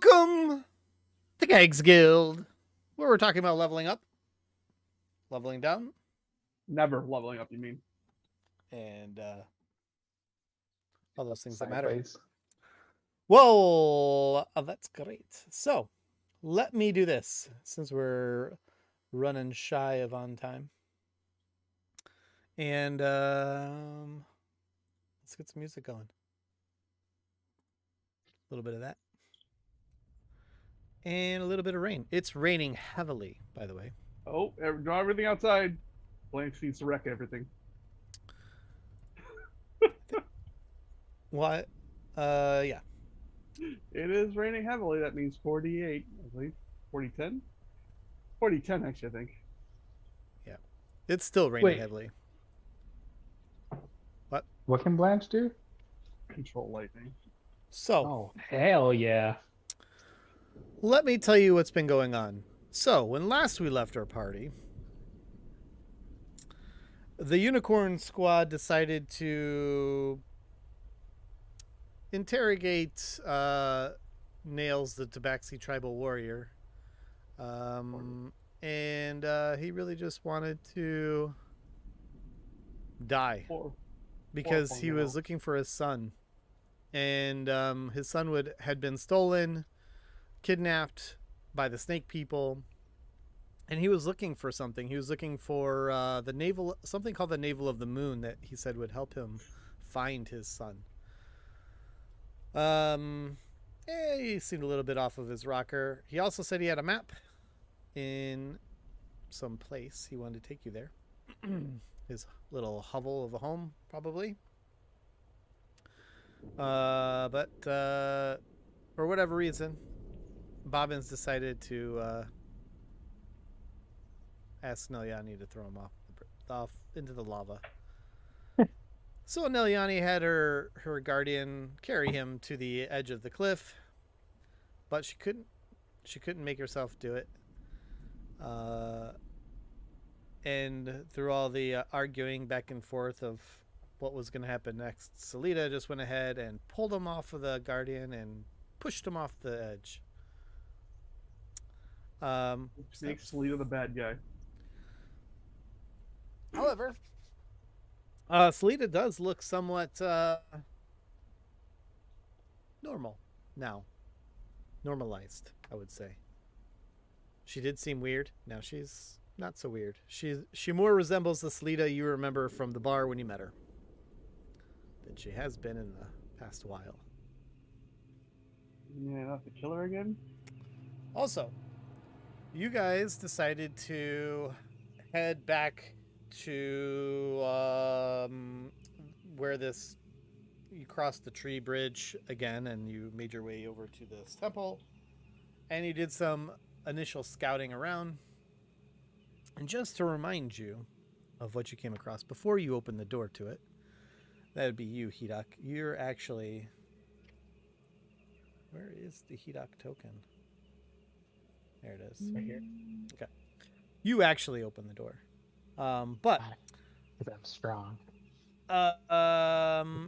Welcome to Kegs Guild, where we're talking about leveling up, leveling down, Never leveling up, you mean? and all those things that matter. Sideways. Well, that's great. So, let me do this since we're running shy of on time. And let's get some music going. A little bit of that. And a little bit of rain. It's raining heavily, by the way. Oh, draw everything outside. Blanche needs to wreck everything. What? Yeah. It is raining heavily. That means 48, I believe. 40-10? 40-10, actually, I think. Yeah. It's still raining Wait. heavily. What can Blanche do? Control lightning. So, Oh, hell yeah. let me tell you what's been going on. So, when last we left our party, the Unicorn Squad decided to interrogate Nails, the Tabaxi tribal warrior. And he really just wanted to die because he was looking for his son. And his son had been stolen, kidnapped by the snake people, and he was looking for something. He was looking for something called the Navel of the Moon that he said would help him find his son. He seemed a little bit off of his rocker. He also said he had a map in some place. He wanted to take you there. His little hovel of a home, probably. But for whatever reason, Bobbins decided to ask Nelyani to throw him off into the lava. So Nelyani had her guardian carry him to the edge of the cliff, but she couldn't make herself do it. And through all the arguing back and forth of what was going to happen next, Salida just went ahead and pulled him off of the guardian and pushed him off the edge. Which makes Salida the bad guy. However, Salida does look somewhat normal now. Normalized, I would say. She did seem weird. Now she's not so weird. She more resembles the Salida you remember from the bar when you met her than she has been in the past while. Yeah, not to kill her again? Also, you guys decided to head back to where you crossed the tree bridge again, and you made your way over to this temple, and you did some initial scouting around. And just to remind you of what you came across before you opened the door to it, that would be you, Hidak. You're actually... Where is the Hidak token? There it is. Right here. Okay. You actually opened the door. But... Because I'm strong.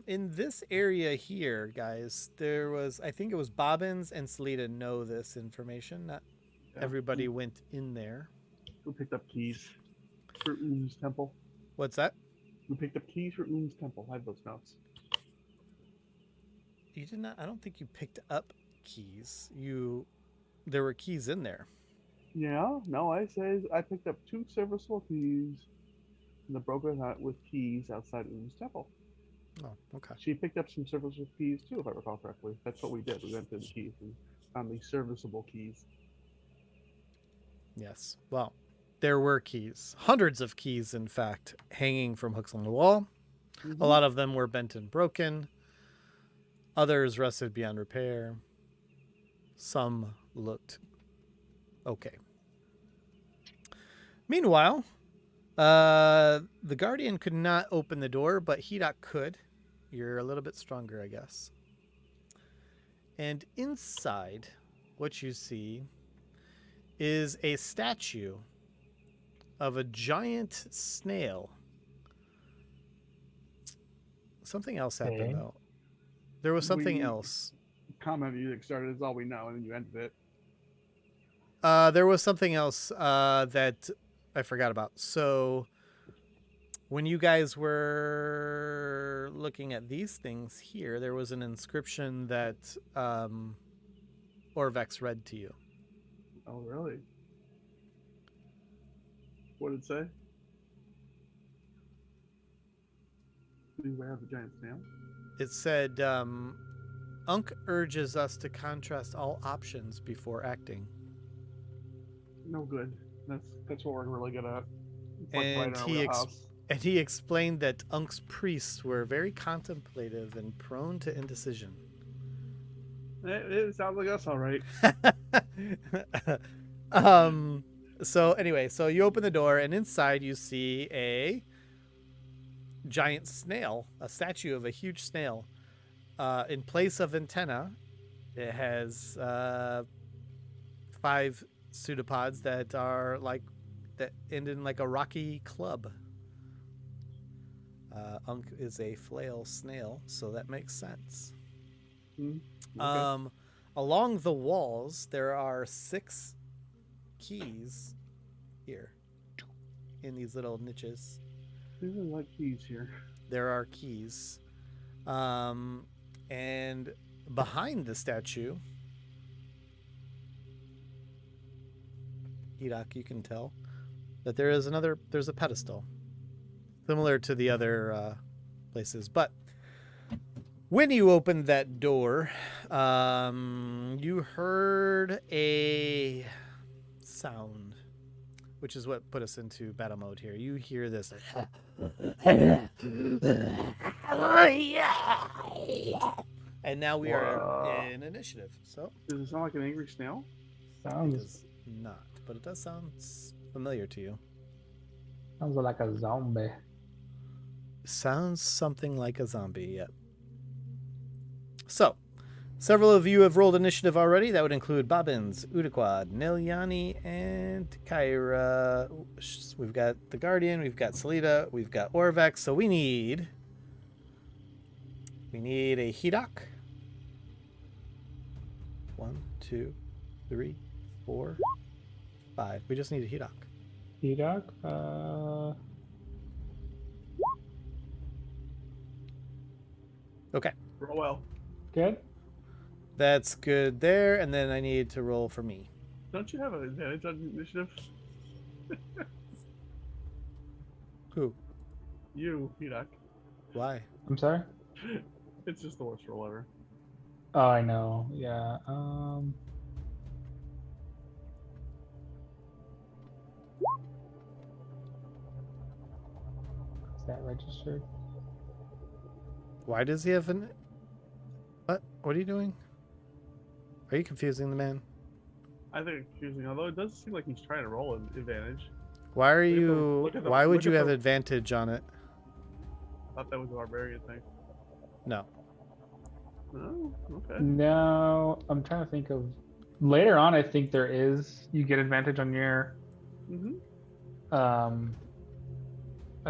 In this area here, guys, I think it was Bobbins and Salida know this information. Not everybody went in there. Who picked up keys for Oom's temple? What's that? Who picked up keys for Oom's temple? I have those notes. You did not. I don't think you picked up keys. There were keys in there. Yeah, no, I picked up 2 serviceable keys in the broker's hut with keys outside Oom's temple. Oh, okay. She picked up some serviceable keys too, if I recall correctly. That's what we did. We went to the keys and found the serviceable keys. Yes. Well, there were keys. Hundreds of keys, in fact, hanging from hooks on the wall. Mm-hmm. A lot of them were bent and broken. Others rusted beyond repair. Some looked okay. Meanwhile, the Guardian could not open the door, but Hidak could. You're a little bit stronger, I guess. And inside, what you see is a statue of a giant snail. Something else happened, though. There was something else. combat music started. Is all we know, and then you ended it. There was something else that I forgot about. So when you guys were looking at these things here, there was an inscription that Orvex read to you. Oh, really? What did it say? Beware of the giant snail. It said, Unk urges us to contrast all options before acting. No good. That's what we're really good at. It's like And right in our wheelhouse. And he explained that Unk's priests were very contemplative and prone to indecision. It sounds like us, all right. So anyway, so you open the door and inside you see a giant snail, a statue of a huge snail. In place of antenna, it has 5 pseudopods that end in like a rocky club. Unk is a flail snail, so that makes sense. Okay. Along the walls, there are 6 keys here in these little niches. These are like keys here. There are keys. And behind the statue, Hirak, you can tell that there's a pedestal similar to the other places. But when you opened that door, you heard a sound, which is what put us into battle mode here. You hear this. And now we are in initiative. So Does it sound like an angry snail? it Sounds does not, but it does sound familiar to you. like a zombie. Sounds something like a zombie, yep. So, several of you have rolled initiative already. That would include Bobbins, Udaquad, Nilyani, and Kyra. We've got the Guardian, we've got Salida, we've got Orvex. So we need a Hidak. 1, 2, 3, 4, 5. We just need a Hidak. Hidak? Okay. Roll well. Good. That's good there, and then I need to roll for me. Don't you have an advantage on initiative? Who? You, Hidak. Why? I'm sorry? It's just the worst roll ever. Oh, I know. Yeah. Is that registered? Why does he have an... What? What are you doing? Are you confusing the man? I think it's confusing, although it does seem like he's trying to roll an advantage. Why are Look at the- you... look at the- Why would look you at have the- advantage on it? I thought that was a barbarian thing. No. Oh, okay. No, I'm trying to think of. Later on, I think there is. You get advantage on your as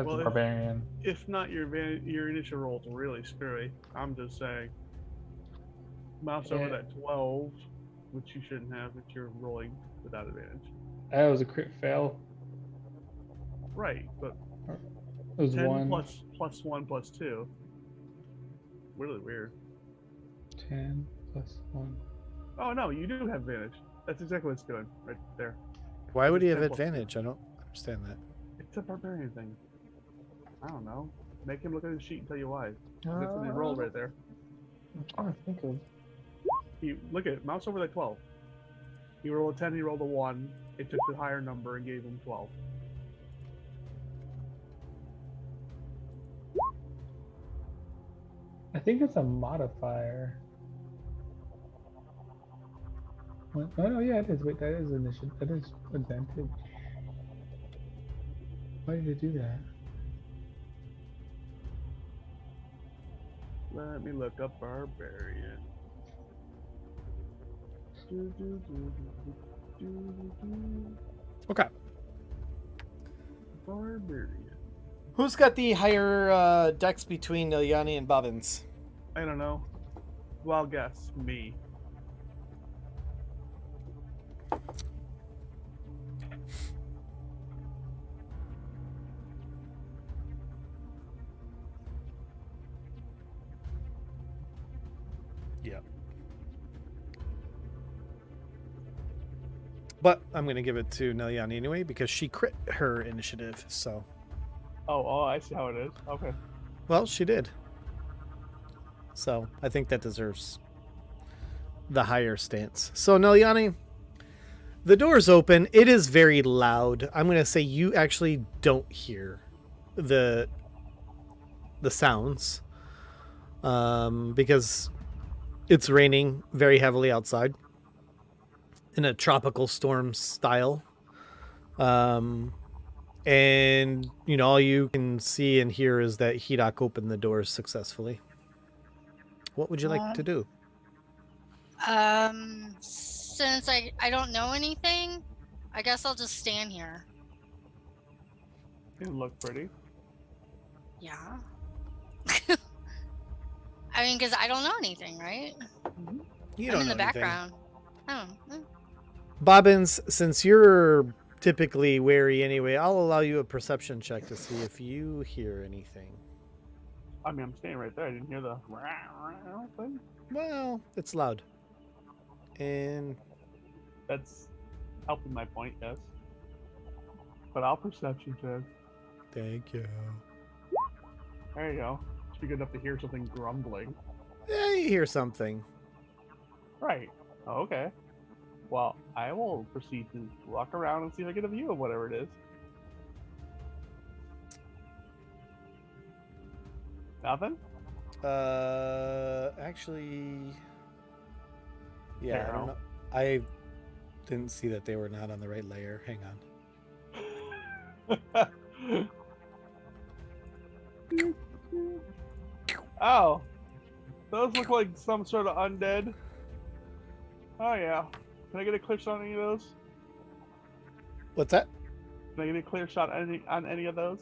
Well, a if- barbarian. If not, your initial roll is really screwy. I'm just saying. Mouse over Yeah. that 12, which you shouldn't have if you're rolling without advantage. That was a crit fail. Right, but It was 10 one. plus 1 plus 2. Really weird. 10 plus 1. Oh no, you do have advantage. That's exactly what it's doing right there. Why would he have 10 plus advantage? I don't understand that. It's a barbarian thing. I don't know. Make him look at the sheet and tell you why. That's what he rolled right there. I'm trying to think of. Look at it. Mouse over that 12. He rolled a 10. He rolled a 1. It took the higher number and gave him 12. I think it's a modifier. Oh no, yeah, it is. Wait, that is initiative. That is advantage. Why did it do that? Let me look up barbarian. Okay. Barbarian. Who's got the higher dex between Nilyani and Bobbins? I don't know. Wild guess. Me. Yeah. But I'm going to give it to Neliani anyway because she crit her initiative. So, Oh, I see how it is. Okay. well, she did. So I think that deserves the higher stance. So Neliani, the door's open. It is very loud. I'm going to say you actually don't hear the sounds because it's raining very heavily outside in a tropical storm style. And, you know, all you can see and hear is that Hidak opened the doors successfully. What would you like to do? Since I don't know anything, I guess I'll just stand here. You look pretty. Yeah. I mean, because I don't know anything, right? You I'm don't in know the anything. background. Oh. Bobbins, since you're typically wary anyway, I'll allow you a perception check to see if you hear anything. I mean, I'm standing right there. I didn't hear the thing. Well, it's loud. And That's helping my point, yes. But I'll perception check. thank you. There you go. Should be good enough to hear something grumbling. Yeah, you hear something. Right. Oh, okay. Well, I will proceed to walk around and see if I get a view of whatever it is. Nothing? Actually, yeah, I Arrow. don't know. I didn't see that they were not on the right layer. Hang on. Oh, those look like some sort of undead. Oh yeah. Can I get a clear shot on any of those? What's that? Can I get a clear shot on any of those?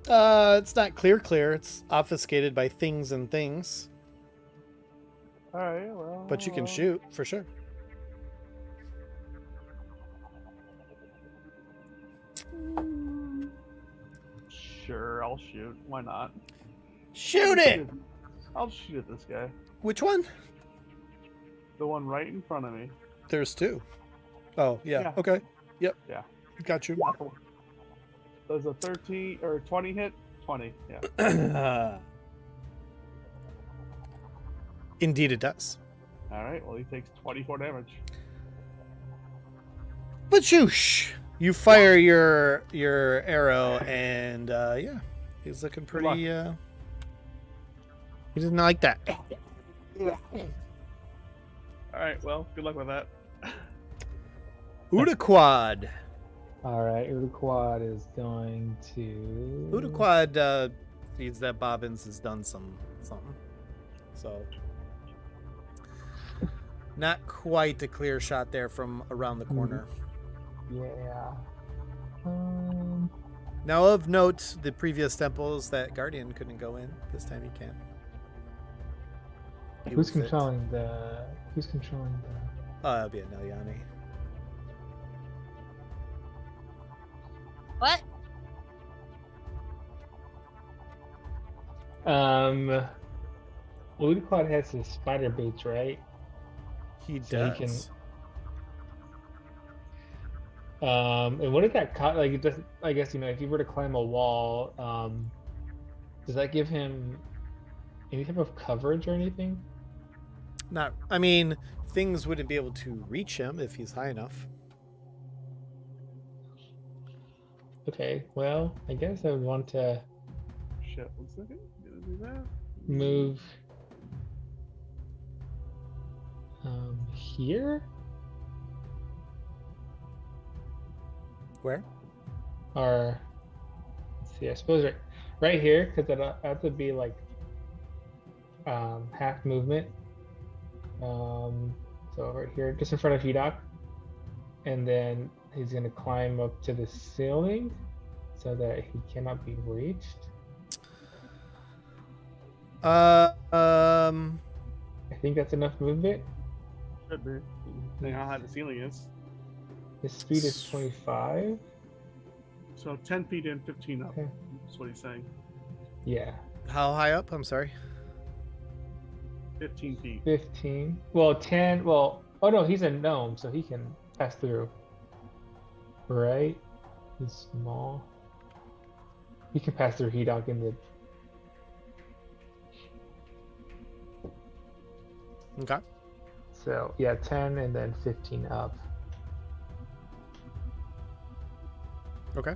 It's not clear. It's obfuscated by things and things. All right. Well. But you can shoot for sure. Sure, I'll shoot. Why not? Shoot it! I'll shoot at this guy. Which one? The one right in front of me. There's two. Oh, yeah. Yeah. Okay. Yep. Yeah. Got you. Does a 13 or 20 hit? 20, yeah. Indeed it does. Alright, well he takes 24 damage. But shoosh! You fire your arrow and yeah. He's looking pretty he didn't like that. Alright, well, good luck with that. Udaquad. All right, Uruquad is going to. Udaquad sees that Bobbins has done something. So not quite a clear shot there from around the corner. Yeah. Now of note, the previous temples that Guardian couldn't go in. This time he can. He Who's will fit. controlling the? Who's controlling the? That'll be a Neliani. What? Uruquad has his spider boots, right? He So he does. And what did that cut? Like, it does. I guess if you were to climb a wall, does that give him any type of coverage or anything? Not. I mean, things wouldn't be able to reach him if he's high enough. Okay, well, I guess I would want to Shit, 1 second. Gonna do that. move here, Where? or let's see. I suppose right here, because that have to be like half movement. So right here, just in front of Hidak, and then he's gonna climb up to the ceiling so that he cannot be reached. I think that's enough movement. Should be. Depending on how high the ceiling is. His speed is 25. So 10 feet in, 15 up. Okay. That's what he's saying. Yeah. How high up? I'm sorry. 15 feet. 15. Well, 10. Well, oh no, he's a gnome, so he can pass through. Right? He's small. He can pass through Hedog in the. Okay. So yeah, 10 and then 15 up. Okay.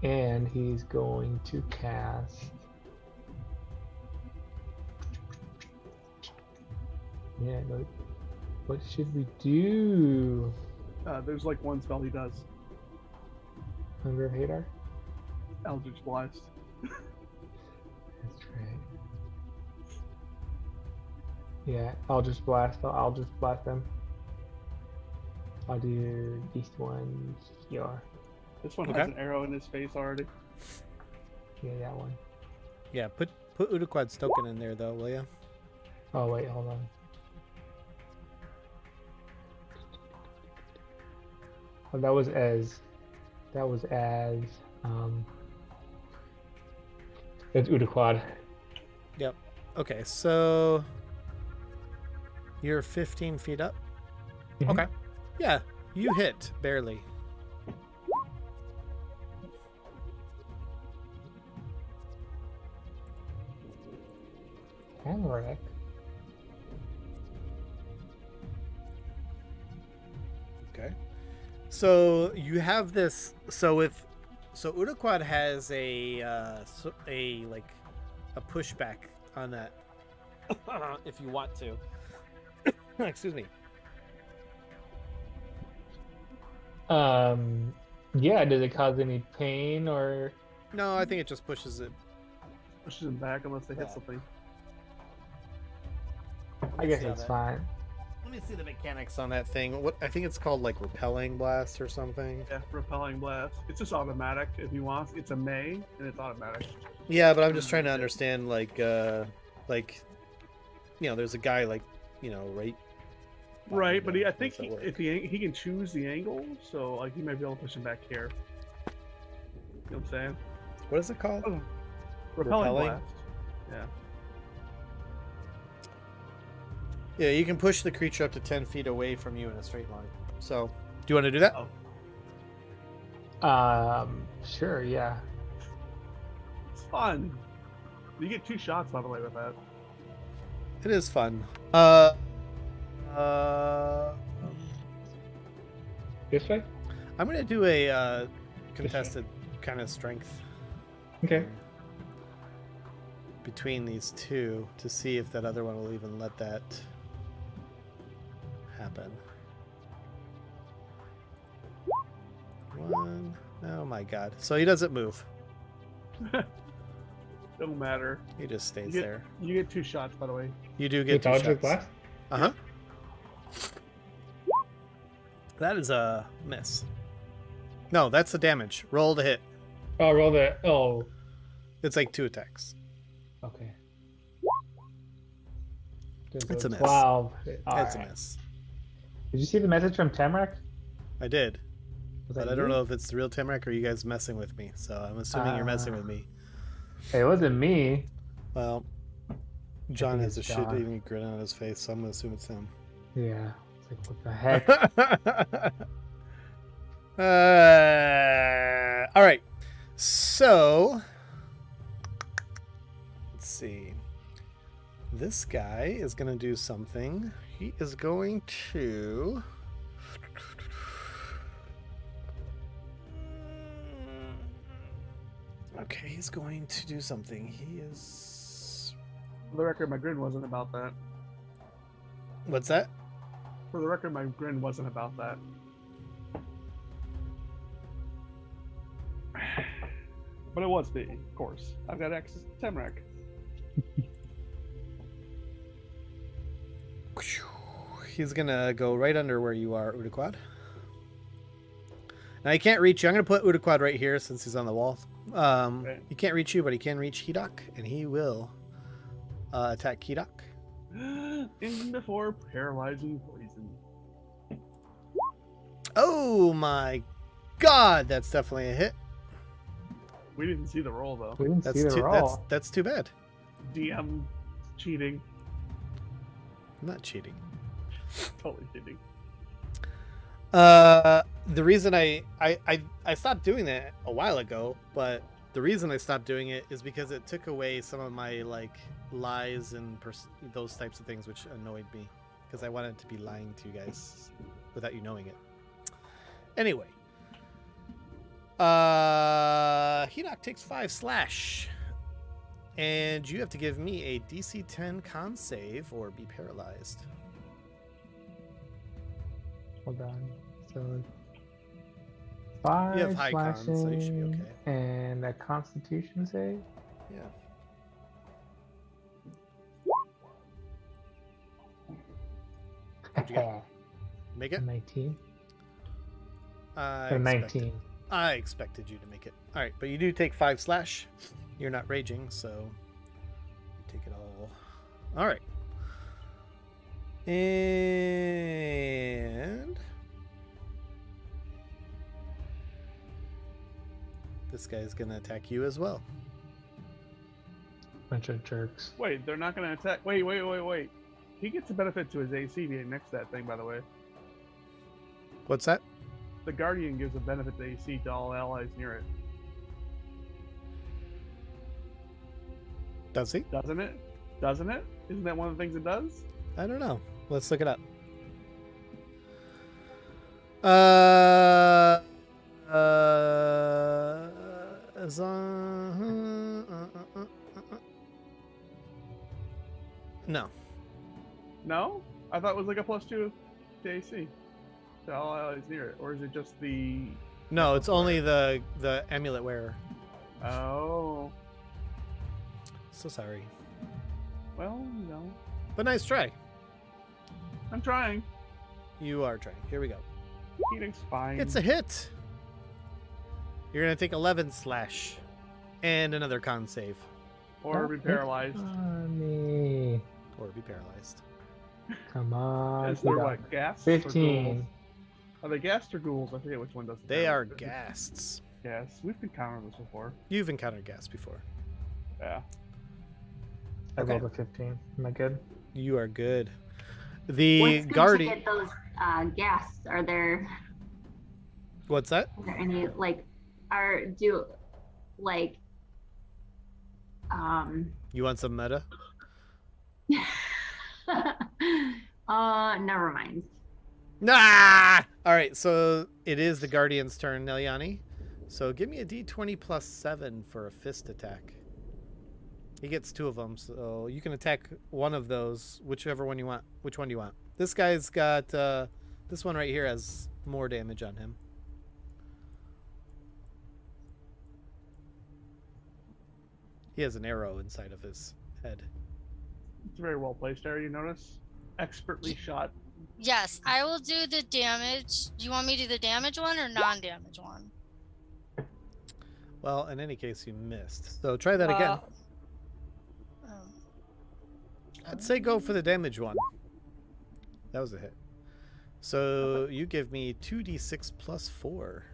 And he's going to cast. Yeah, no, what should we do? There's like one spell he does. Hunger of Hadar? Eldritch Blast. That's right. Yeah, Eldritch Blast. I'll just blast them. I'll do these ones here. This one Okay. has an arrow in his face already. Yeah, that one. Yeah, put Udaquad's token in there though, will you? Oh wait, hold on. Oh, that was as. It's Udaquad. Yep. Okay, so you're 15 feet up. Mhm. Okay. Yeah, you hit barely. Alright. Okay. So you have this. So Udaquad has a like a pushback on that. If you want to. Excuse me. Yeah, does it cause any pain or? No, I think it just pushes it. Pushes him back unless they hit Yeah. something. I guess see it's how fine. Let me see the mechanics on that thing. What I think it's called, like repelling blast or something. Yeah, repelling blast. It's just automatic if he wants. It's a May and it's automatic. Yeah, but I'm just trying to understand, like, you know, there's a guy like, you know, right. Right, but How I does think that work? if he can choose the angle, so like he might be able to push him back here. You know what I'm saying? What is it called? Oh, repelling Repelling? blast. Yeah. Yeah, you can push the creature up to 10 feet away from you in a straight line. So, do you want to do that? Oh. Sure, yeah. It's fun. You get 2 shots by the way with that. It is fun. This way? I'm gonna do a contested kind of strength Okay. between these two to see if that other one will even let that happen. One. Oh my god. So he doesn't move. Don't matter. He just stays You there. get 2 shots by the way. You do get With 2 Eldritch shots. Blast? Uh-huh. That is a miss. No, that's the damage. Roll to hit. Oh, roll the. Oh, It's like 2 attacks. okay. It's a miss. 12. It's a miss. Did you see the message from Tamrak? I did. Was But that I don't you? know if it's the real Timrak or you guys messing with me. So I'm assuming you're messing with me. Hey, it wasn't me. Well, John think has a it's John. shit-eating grin on his face, so I'm going to assume it's him. Yeah. It's like, what the heck? All right. So, let's see. This guy is going to do something. He is going to... Okay, he's going to do something. He is... For the record, my grin wasn't about that. What's that? For the record, my grin wasn't about that. But it was me, of course. I've got access to Tamrak. He's gonna go right under where you are, Udaquad. Now he can't reach you. I'm gonna put Udaquad right here since he's on the wall. Right. He can't reach you, but he can reach Hedok, and he will attack Hedok. In before paralyzing poison. Oh my god, that's definitely a hit. We didn't see the roll though. We didn't see the roll. That's too bad. DM cheating. I'm not cheating. Totally cheating. The reason I stopped doing that a while ago, but the reason I stopped doing it is because it took away some of my like lies and those types of things, which annoyed me because I wanted to be lying to you guys without you knowing it. Anyway, Hedok takes 5 slash, and you have to give me a DC 10 con save or be paralyzed. Hold on. So 5 You have high con, slashing, so you should be okay. and a Constitution save. Yeah. What'd you get? Make it? 19. I 19. expected you to make it. All right, but you do take 5 slash. You're not raging, so you take it all. All right. And this guy's gonna attack you as well. Bunch of jerks. Wait, they're not gonna attack. Wait. He gets a benefit to his AC being next to that thing, by the way. What's that? The Guardian gives a benefit to AC to all allies near it. Does he? Doesn't it? Doesn't it? Isn't that one of the things it does? I don't know. Let's look it up. No. No? I thought it was like a +2 to AC to all allies near it. Or is it just the... No, it's only the amulet wearer. Oh. So sorry. Well, no. But nice try. I'm trying. You are trying. Here we go. Heating's fine. It's a hit. You're going to take 11 slash and another con save. Or be paralyzed. Funny. Or be paralyzed. Come on. Is there what, gas? 15. Are they ghast or ghouls? I forget which one does it. They are ghasts. Gas. We've encountered this before. You've encountered ghast before. Yeah. I Okay. rolled a 15. Am I good? You are good. The What's good guardian. to get those gas? Are there What's that? any You want some meta? never mind. Nah! All right, so it is the guardian's turn, Nelyani. So give me a d20 plus 7 for a fist attack. He gets 2 of them, so you can attack one of those, whichever one you want. Which one do you want? This guy's got, this one right here has more damage on him. He has an arrow inside of his head. It's very well placed there, you notice? Expertly shot. Yes, I will do the damage. Do you want me to do the damage one or non-damage one? Well, in any case, you missed. So try that again. I'd say go for the damage one. That was a hit. So you give me 2d6 plus 4.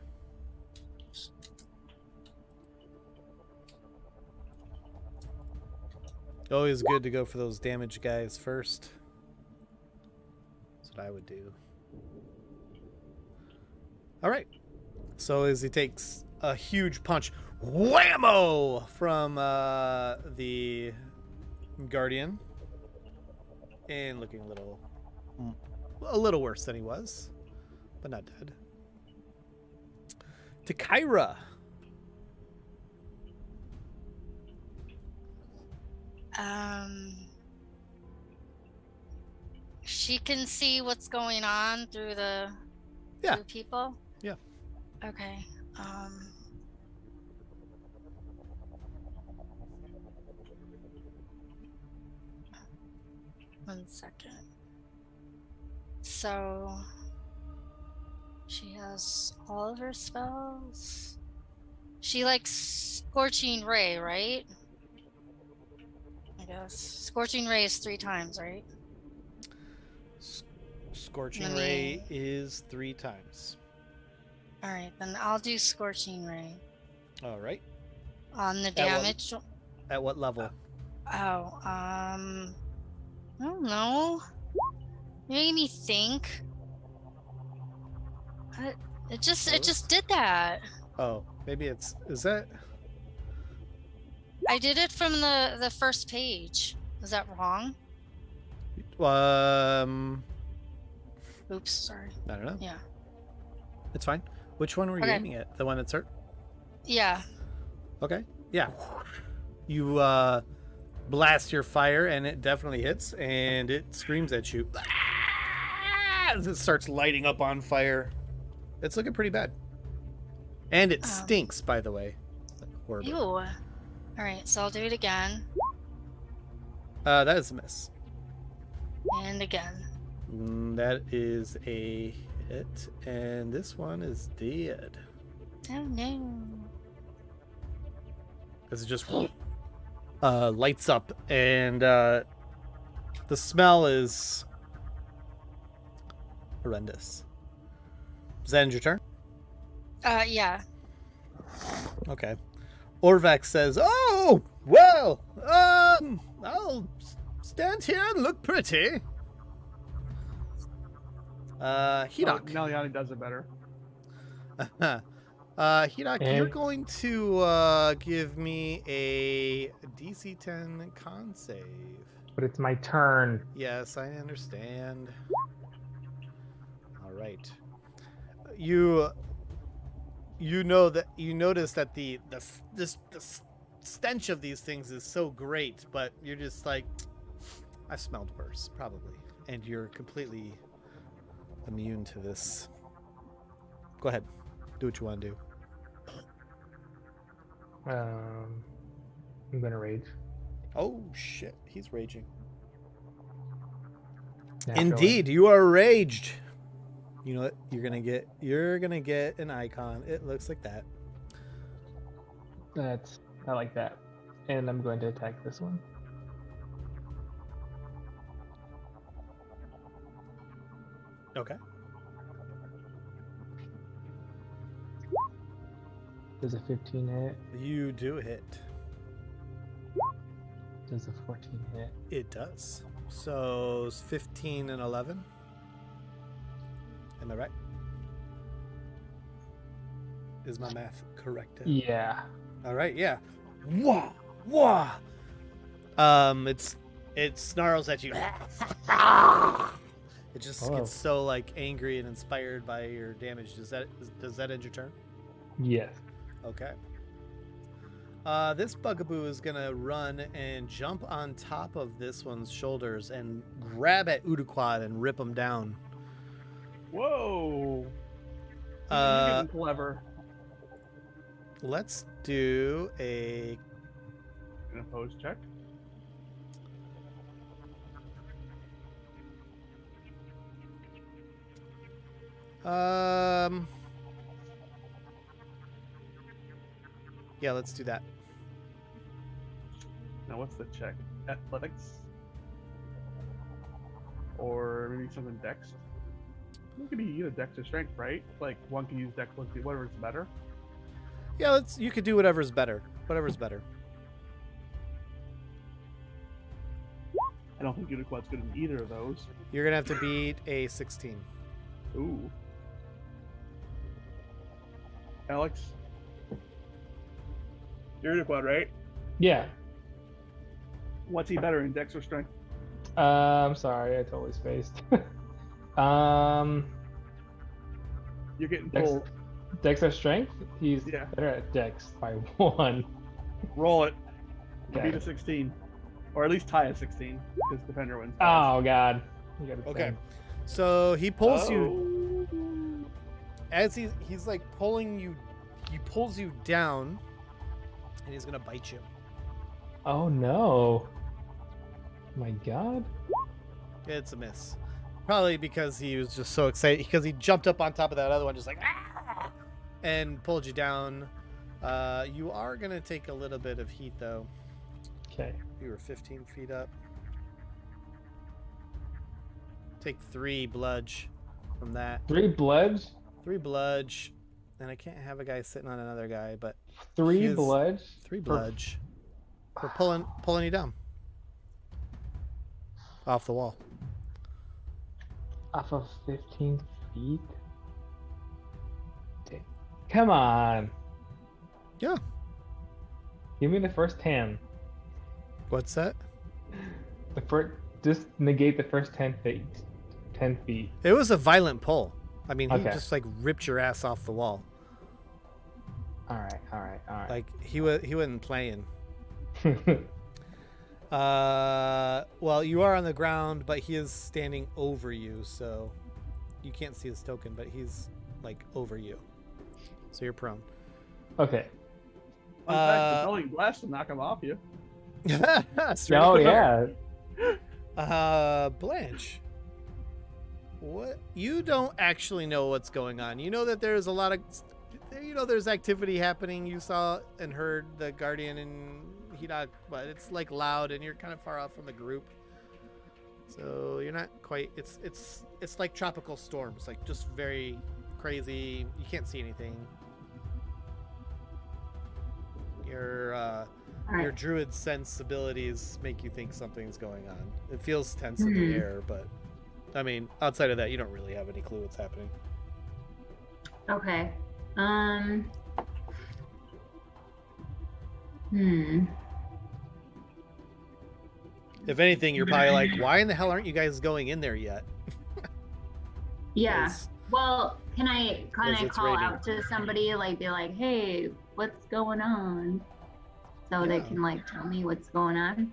Always good to go for those damage guys first. That's what I would do. All right. So as he takes a huge punch, whammo, from the Guardian, and looking a little worse than he was, but not dead. To Kyra. She can see what's going on through the through people. Yeah. Okay. One second. So she has all of her spells. She likes Scorching Ray, right? guess. Scorching ray is 3 times, right? Scorching Let ray me- is 3 times. All right, then I'll do scorching ray All right. on the what- damage. At what level? I don't know. You made me think. It just did that. Oh, maybe is that? I did it from the first page. Is that wrong? I Oops, sorry. don't know. Yeah. It's fine. Which one were you Okay. aiming at? The one that's hurt? Yeah. Okay. Yeah. You blast your fire and it definitely hits and it screams at you. As it starts lighting up on fire. It's looking pretty bad. And it stinks, by the way. Horribly. Ew. All right, so I'll do it again That is a miss. and again. That is a hit. And this one is dead. Oh no. As it just lights up and the smell is horrendous. Does that end your turn? Yeah. Okay. Orvac says, "Oh, well, I'll stand here and look pretty." Hedok. No, Yanni does it better. Hedok, you're And- going to give me a DC 10 con save. But it's my turn. Yes, I understand. All right. You know that you notice that the stench of these things is so great, but you're just like, I've smelled worse, probably, and you're completely immune to this. Go ahead, do what you want to do. I'm gonna rage. Oh shit, he's raging. Naturally. Indeed, you are raged. You know what? You're gonna get an icon. It looks like that. I like that. And I'm going to attack this one. Okay. Does a 15 hit? You do hit. Does a 14 hit? It does. So it's 15 and 11. Am I right? Is my math correct? Yeah. All right. Yeah. Wah wah. It snarls at you. It just Oh. gets so like angry and inspired by your damage. Does that end your turn? Yes. Okay. This bugaboo is gonna run and jump on top of this one's shoulders and grab at Uduquad and rip him down. Whoa! You're getting clever. Let's do an An opposed check. Yeah, let's do that. Now, what's the check? Athletics? Or maybe something dex? It could be either dex or strength, right? Like, one can use dex, one can whatever's better. Yeah, you could do whatever's better. Whatever's better. I don't think Uniquad's good in either of those. You're gonna have to beat a 16. Ooh. Alex? You're Uniquad, right? Yeah. What's he better in, dex or strength? I'm sorry, I totally spaced. You're getting Dex, pulled. Dex or strength? He's Yeah. better at Dex by 1. Roll it. Okay. Beat a 16. Or at least tie a 16. Because defender wins. Oh god. You got a Okay. 10. So he pulls you you. as he's like pulling you. He pulls you down, and he's gonna bite you. Oh no. My god. It's a miss. Probably because he was just so excited because he jumped up on top of that other one, just like "Ah!" and pulled you down. You are gonna take a little bit of heat though. Okay. You were 15 feet up. Take 3 bludge from that. 3 bludge? 3 bludge. And I can't have a guy sitting on another guy, but 3 he is- bludge? 3 bludge for pulling you down off the wall. Off of 15 feet? Come on. Yeah. Give me the first 10. What's that? The first, just negate the first 10 feet. 10 feet. It was a violent pull. I mean, he Okay. just like ripped your ass off the wall. All right. Like he wasn't playing. Well, you are on the ground, but he is standing over you, so you can't see his token, but he's like over you. So you're prone. Okay. In fact, the belly blast will knock him off you. Straight Oh, up. yeah. Blanche. What? You don't actually know what's going on. You know that there's a lot of, there's activity happening. You saw and heard the Guardian and Hidak, but it's like loud and you're kind of far off from the group. So you're not quite, it's like tropical storms, like just very crazy. You can't see anything. Your druid sensibilities make you think something's going on. It feels tense in the air, but I mean, outside of that, you don't really have any clue what's happening. Okay. If anything, you're probably like, why in the hell aren't you guys going in there yet? Yeah. 'Cause- Well, can I it's call raining. out to somebody, like be like, hey, what's going on? So they Yeah. can like tell me what's going on.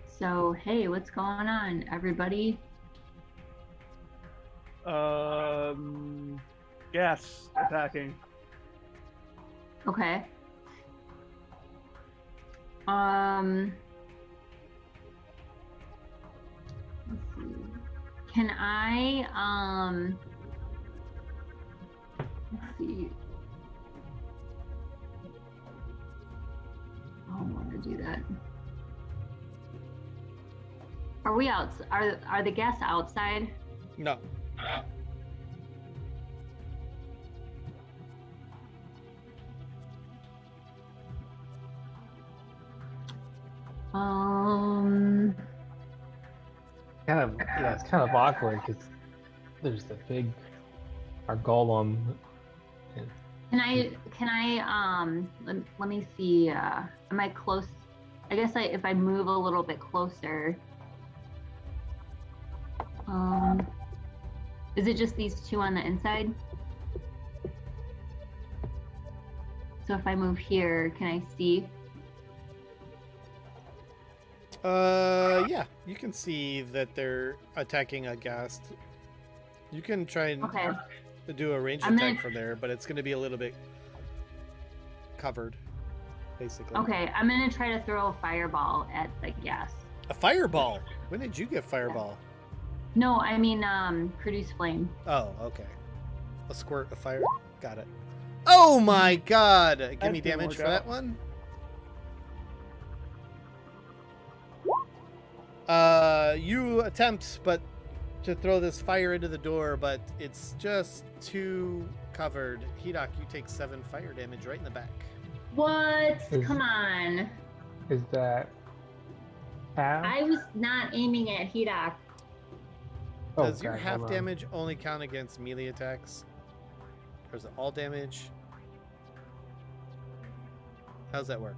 So, hey, what's going on, everybody? Gas attacking. Okay. Let's see. Can I let's see. I don't want to do that. Are we out? Are the guests outside? No. It's kind of awkward because there's the big, our golem. Can I let me see, am I close? I guess if I move a little bit closer, is it just these two on the inside? So if I move here, can I see? Yeah, you can see that they're attacking a ghast. You can try and Okay. do a ranged I'm attack gonna- from there, but it's going to be a little bit covered, basically. Okay, I'm gonna try to throw a fireball at the gas. A fireball? When did you get fireball? No, I mean produce flame. Oh, okay. A squirt of fire. Got it. Oh my god! Give That me didn't damage work for out. that one. You attempt, but to throw this fire into the door, but it's just too covered. Hidak, you take 7 fire damage right in the back. What? Is- Come on. Is that half? I was not aiming at Hidak. Does your God, half hold on. damage only count against melee attacks? Or is it all damage? How's that work?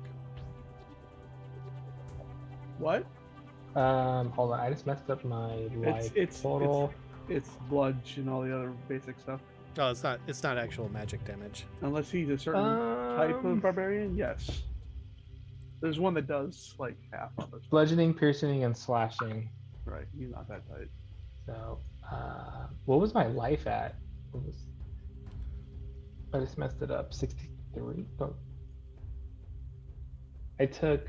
What? Hold on. I just messed up my life total. It's bludge and all the other basic stuff. Oh, it's not actual magic damage. Unless he's a certain type of barbarian, yes. There's one that does like half of it. Bludgeoning, piercing, and slashing. Right, he's not that tight. So, what was my life at? I just messed it up. 63. Oh. I took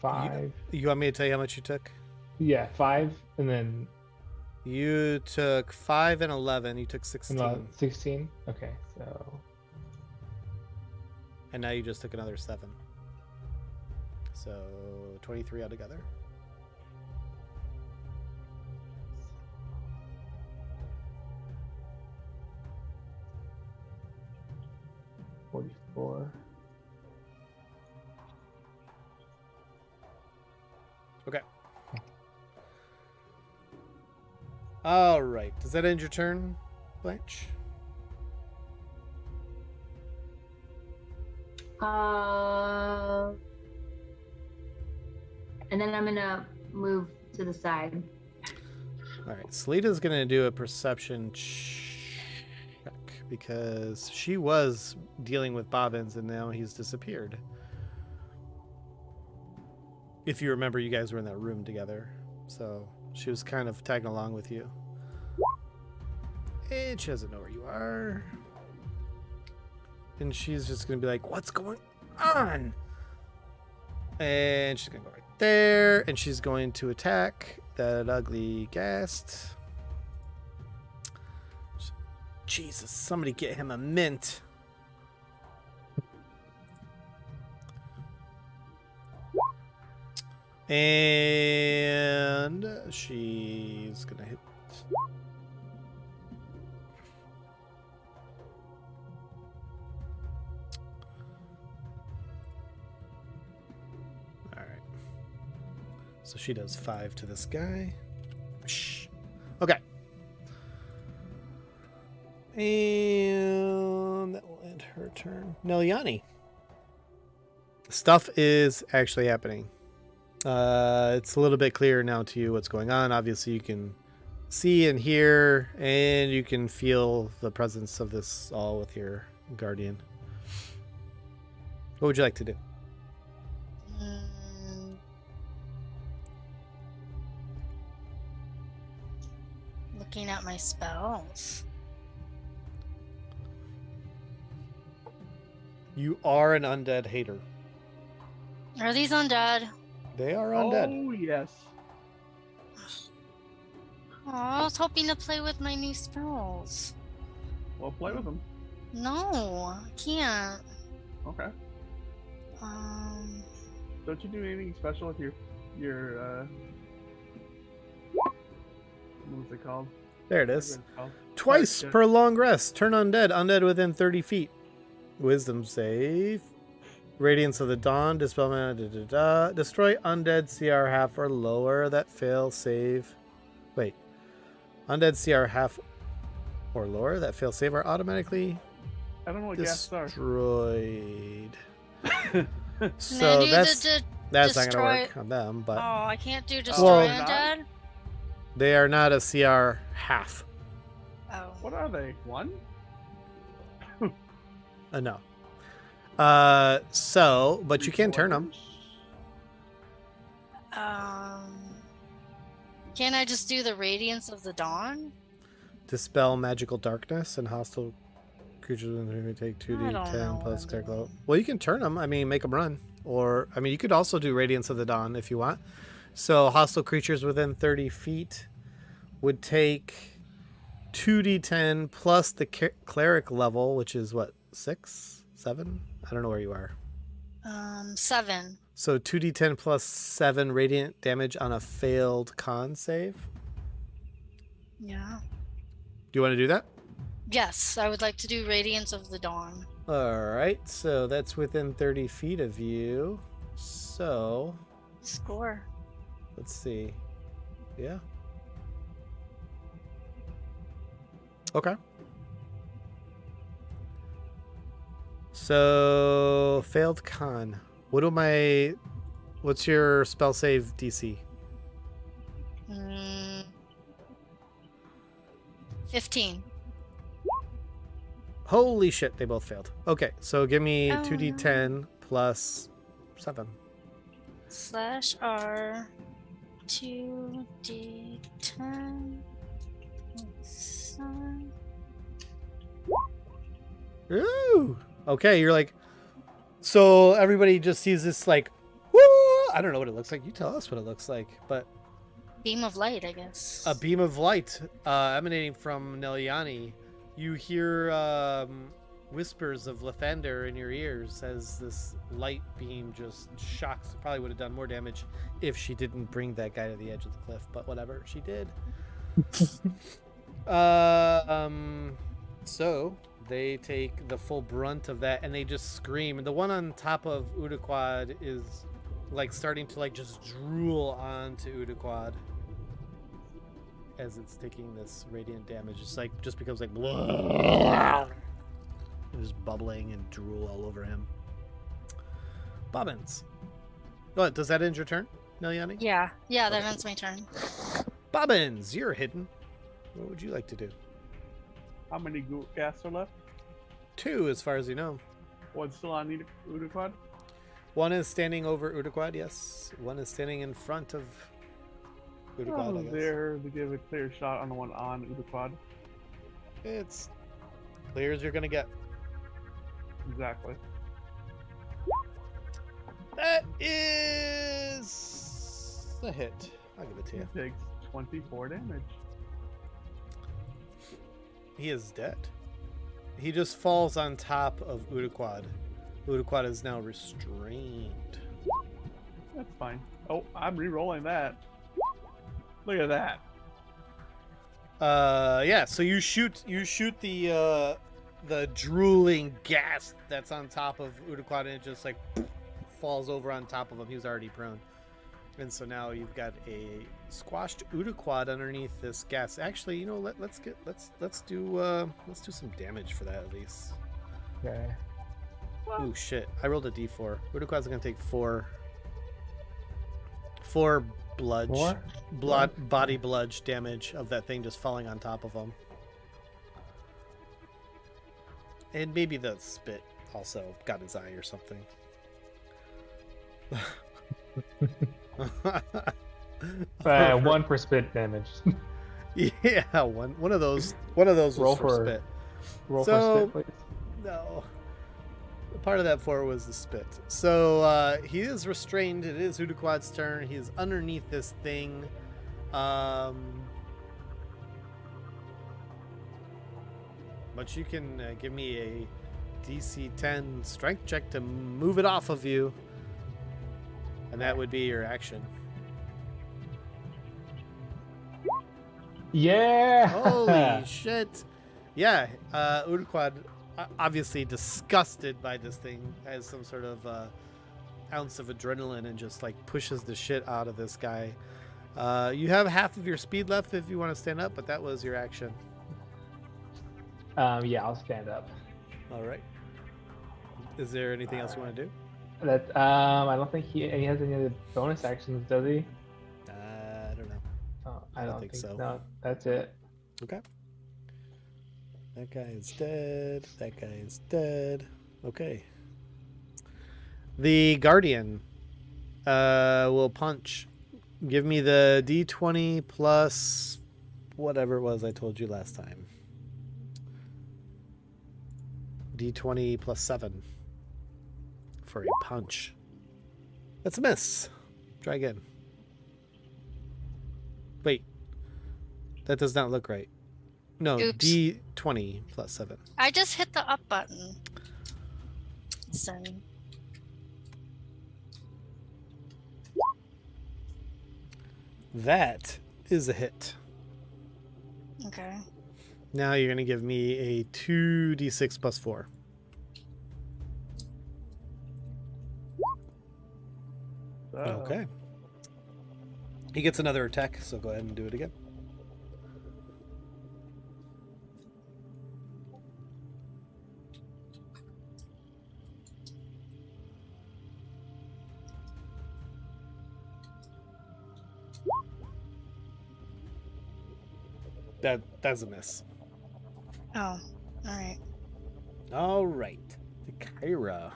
5. You want me to tell you how much you took? Yeah, 5, and then You took 5 and 11. You took 16. 16. Okay, so And now you just took another 7. So 23 altogether. $44. Okay. All right. Does that end your turn, Blanche? And then I'm gonna move to the side. All right. Selena's going to do a perception check because she was dealing with Bobbins and now he's disappeared. If you remember, you guys were in that room together. So she was kind of tagging along with you. And she doesn't know where you are. And she's just going to be like, what's going on? And she's going to go right there. And she's going to attack that ugly ghast. Jesus, somebody get him a mint. And she's going to hit. So she does 5 to this guy. Shh. Okay. And that will end her turn. Neliani. Stuff is actually happening. It's a little bit clearer now to you what's going on. Obviously, you can see and hear, and you can feel the presence of this all with your guardian. What would you like to do? Looking at my spells. You are an undead hater. Are these undead? They are undead. Oh, yes. Oh, I was hoping to play with my new spells. Well, play with them. No, I can't. Okay. Don't you do anything special with your what was it called? There it is. Called? Twice Yeah. per long rest. Turn undead. Undead within 30 feet. Wisdom save. Radiance of the Dawn. Dispel mana. Destroy undead CR half or lower that fail save. Wait. Undead CR half or lower that fail save are automatically I don't know what gas are. destroyed. So Can I do that's the not going to destroy- work on them, but Oh, I can't do destroy Well- undead? they are not a CR half. Oh. What are they? 1? No. So, but you can turn them. Can I just do the Radiance of the Dawn? Dispel magical darkness and hostile creatures when take I don't know 2d10 what plus I'm cleric doing. level. Well, you can turn them. I mean, make them run. Or, I mean, you could also do Radiance of the Dawn if you want. So, hostile creatures within 30 feet would take 2d10 plus the cleric level, which is what, 6? 7? I don't know where you are. 7. So 2d10 plus 7 radiant damage on a failed con save. Yeah. Do you want to do that? Yes, I would like to do Radiance of the Dawn. All right, so that's within 30 feet of you. So Score. let's see. Yeah. Okay. So failed con. What's your spell save DC? 15. Holy shit, they both failed. Okay, so give me Oh, 2d10 plus 7. /R 2d10. Ooh. Okay, you're like, so everybody just sees this like, woo! I don't know what it looks like. You tell us what it looks like, but Beam of light, I guess. a beam of light emanating from Neliani. You hear whispers of Lathander in your ears as this light beam just shocks. Probably would have done more damage if she didn't bring that guy to the edge of the cliff, but whatever, she did. So they take the full brunt of that and they just scream. And the one on top of Udaquad is like starting to like just drool onto Udaquad as it's taking this radiant damage. It's like just becomes like blah, and just bubbling and drool all over him. Bobbins. What, does that end your turn, Neliani? Yeah, that ends my turn. Bobbins, you're hidden. What would you like to do? How many gas are left? 2, as far as you know. One's still on Udaquad? One is standing over Udaquad, yes. One is standing in front of Udaquad, I guess. There to give a clear shot on the one on Udaquad. It's clear as you're going to get. Exactly. That is a hit. I'll give it to you. He takes 24 damage. He is dead. He just falls on top of Udaquad. Udaquad is now restrained. That's fine. Oh, I'm re-rolling that. Look at that. Yeah, so you shoot the drooling gas that's on top of Udaquad and it just like falls over on top of him. He was already prone. And so now you've got a squashed Udaquad underneath this gas. Actually, you know, let's do some damage for that at least. Okay. Oh shit! I rolled a d4. Udaquad's gonna take four body bludge damage of that thing just falling on top of him, and maybe the spit also got his eye or something. 1 for spit damage. Yeah, one of those was Roll for spit. Roll So- for spit, please. No. Part of that 4 was the spit. So he is restrained. It is Udaquad's turn. He is underneath this thing. But you can give me a DC 10 strength check to move it off of you. And that would be your action. Yeah! Holy shit. Yeah, Udaquad, obviously disgusted by this thing, has some sort of ounce of adrenaline and just like pushes the shit out of this guy. You have half of your speed left if you want to stand up, but that was your action. Yeah, I'll stand up. All right. Is there anything else you want to do? That I don't think he has any other bonus actions, does he? I don't know. Oh, I don't think so. No, that's it. Okay. That guy is dead. That guy is dead. Okay. The Guardian will punch. Give me the D20 plus whatever it was I told you last time. D20 plus 7 for a punch. That's a miss. Try again. Wait. That does not look right. No, Oops. D20 plus 7. I just hit the up button. Sorry. That is a hit. Okay. Now you're going to give me a 2d6 plus 4. Okay. He gets another attack, so go ahead and do it again. That's a miss. Oh, all right. All right. The Kyra.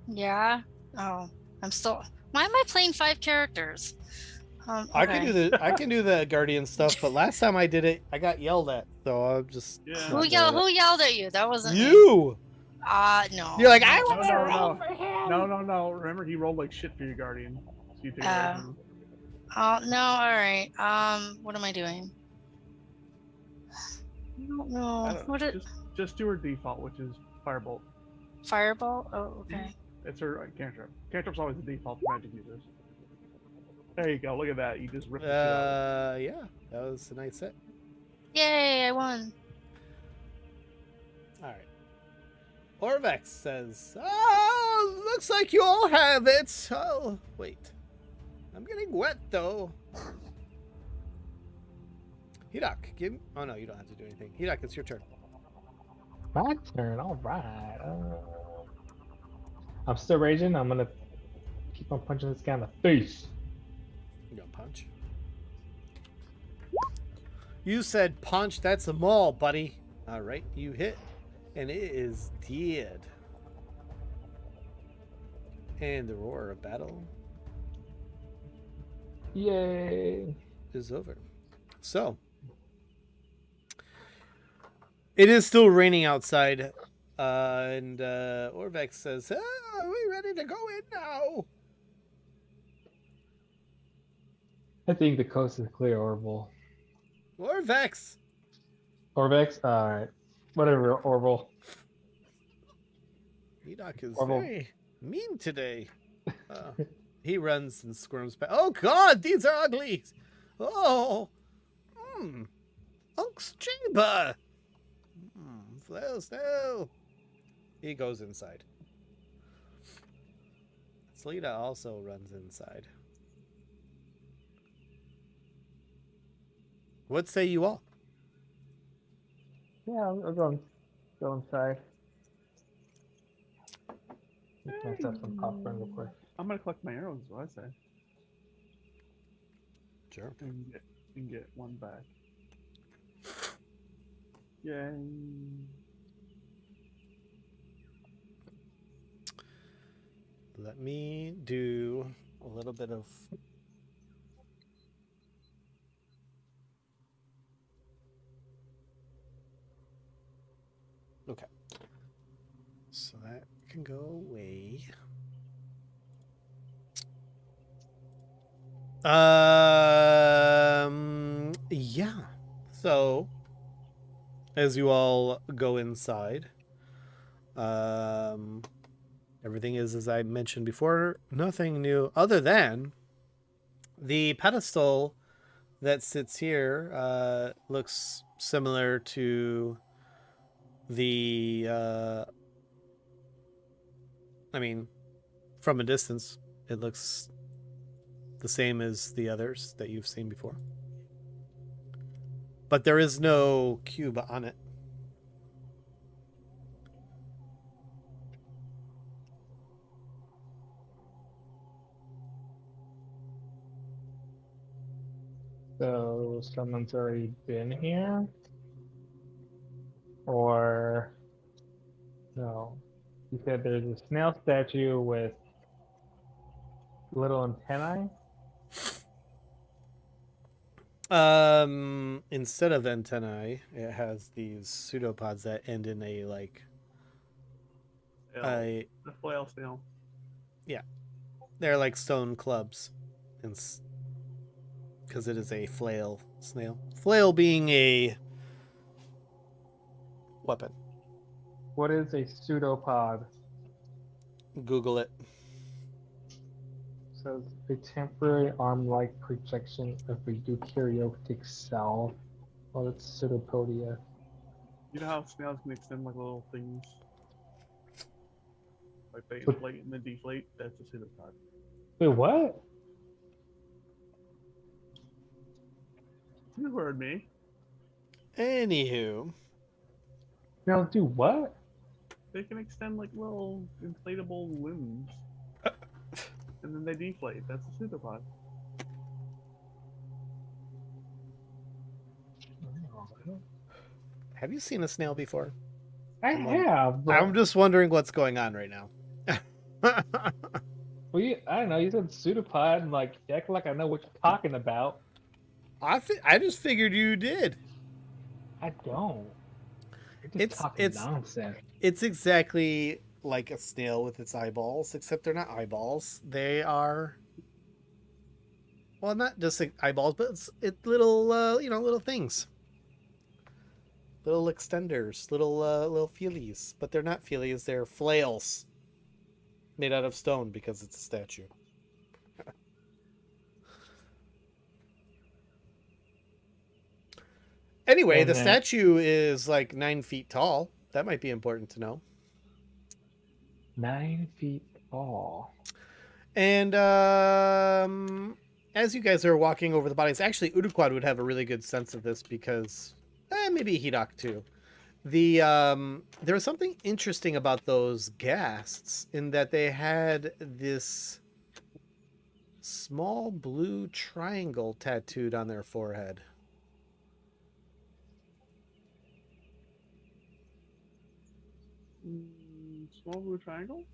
Yeah. Oh, I'm still. Why am I playing 5 characters? I can okay. do the Guardian stuff, but last time I did it, I got yelled at, so I'm just. Yeah. Who yelled at you? That wasn't me. You. No. You're like, I No, want to no, roll no. for him. No. Remember, he rolled like shit for your Guardian. So you take it away from him. Oh no. All right. What am I doing? I don't know. I don't What know. it? Just do her default, which is Firebolt. Fireball? Oh, okay. It's her cantrip. Cantrip's always the default for magic users. There you go. Look at that. You just ripped the shit out of it. Yeah, that was a nice hit. Yay! I won. All right. Orvex says, "Oh, looks like you all have it. Oh, wait. I'm getting wet though." Hidak, give me... Oh no, you don't have to do anything. Hidak, it's your turn. My turn. All right. I'm still raging. I'm gonna keep on punching this guy in the face. You gonna punch? You said punch. That's a maul, buddy. All right, you hit, and it is dead. And the roar of battle Yay! is over. So, it is still raining outside, and Orvex says, "Ah, are we ready to go in now?" I think the coast is clear, Orville. Orvex! Orvex? Alright. Whatever, Orville. Hidak is Orville. very mean today. He runs and squirms back. Oh God, these are ugly. Oh, Unk's chamber. Snow. He goes inside. Slita also runs inside. What say you all? Yeah, I'll go inside. Make myself some popcorn real quick. I'm gonna collect my arrows. Is what I say. Sure. And get one back. Yay! Let me do a little bit of... Okay. So that can go away. Yeah. So, as you all go inside, everything is as I mentioned before. Nothing new other than the pedestal that sits here looks similar to the I mean, from a distance it looks the same as the others that you've seen before, but there is no cube on it. So someone's already been here? Or no? You said there's a snail statue with little antennae? Instead of antennae, it has these pseudopods that end in a like The flail snail. they're like stone clubs, and because it is a flail snail. Flail being a weapon. What is a pseudopod? Google it. Says a temporary arm-like projection of a eukaryotic cell. Well, it's pseudopodia. You know how snails can extend like little things? Like they inflate and then deflate? That's a pseudopod. Wait, what? You heard me. Anywho, Now do what? They can extend like little inflatable limbs. And then they deflate. That's a pseudopod. have you seen a snail before? I have. But... I'm just wondering what's going on right now. Well, I don't know. You said pseudopod, and like you act like I know what you're talking about. I just figured you did. I don't. You're just talking nonsense. It's exactly like a snail with its eyeballs, except they're not eyeballs. They are, well, not just like eyeballs, but it's little, little things. little extenders, little feelies, but they're not feelies, they're flails made out of stone because it's a statue. Anyway, And the then- statue is like 9 feet tall. That might be important to know. 9 feet tall. And as you guys are walking over the bodies, actually Uduquad would have a really good sense of this because maybe Hidok too. There was something interesting about those ghasts in that they had this small blue triangle tattooed on their forehead. Small blue triangle?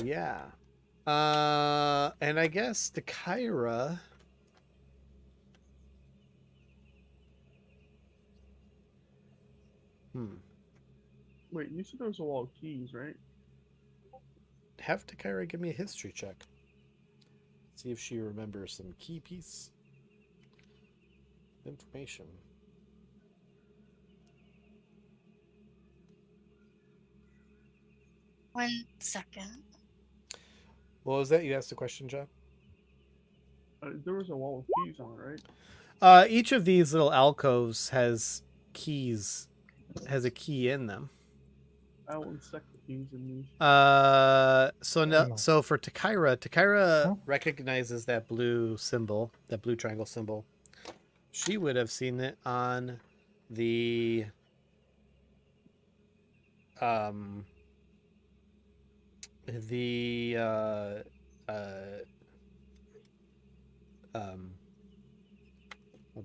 Yeah. And I guess the Kyra. Wait, you said there was a wall of keys, right? Have Takira give me a history check. See if she remembers some key piece information. One second. What was that? You asked a question, John? There was a wall of keys on it, right? Each of these little alcoves has keys, has a key in them. I will inspect the keys in these. So for Takira recognizes that blue symbol, that blue triangle symbol. She would have seen it on the oh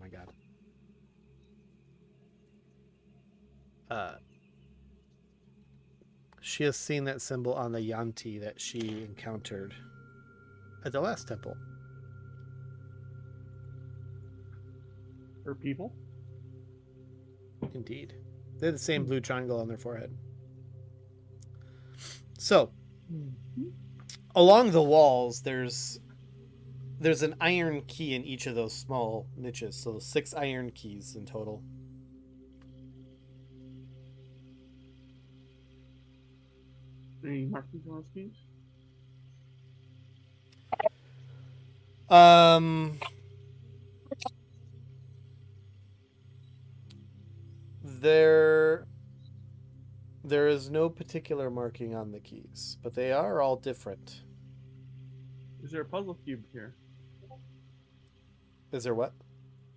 my god. She has seen that symbol on the yuan-ti that she encountered at the last temple. Or people? Indeed. They have the same blue triangle on their forehead. So, along the walls, there's an iron key in each of those small niches. So 6 iron keys in total. Any markings on those keys? There is no particular marking on the keys, but they are all different. Is there a puzzle cube here? Is there what?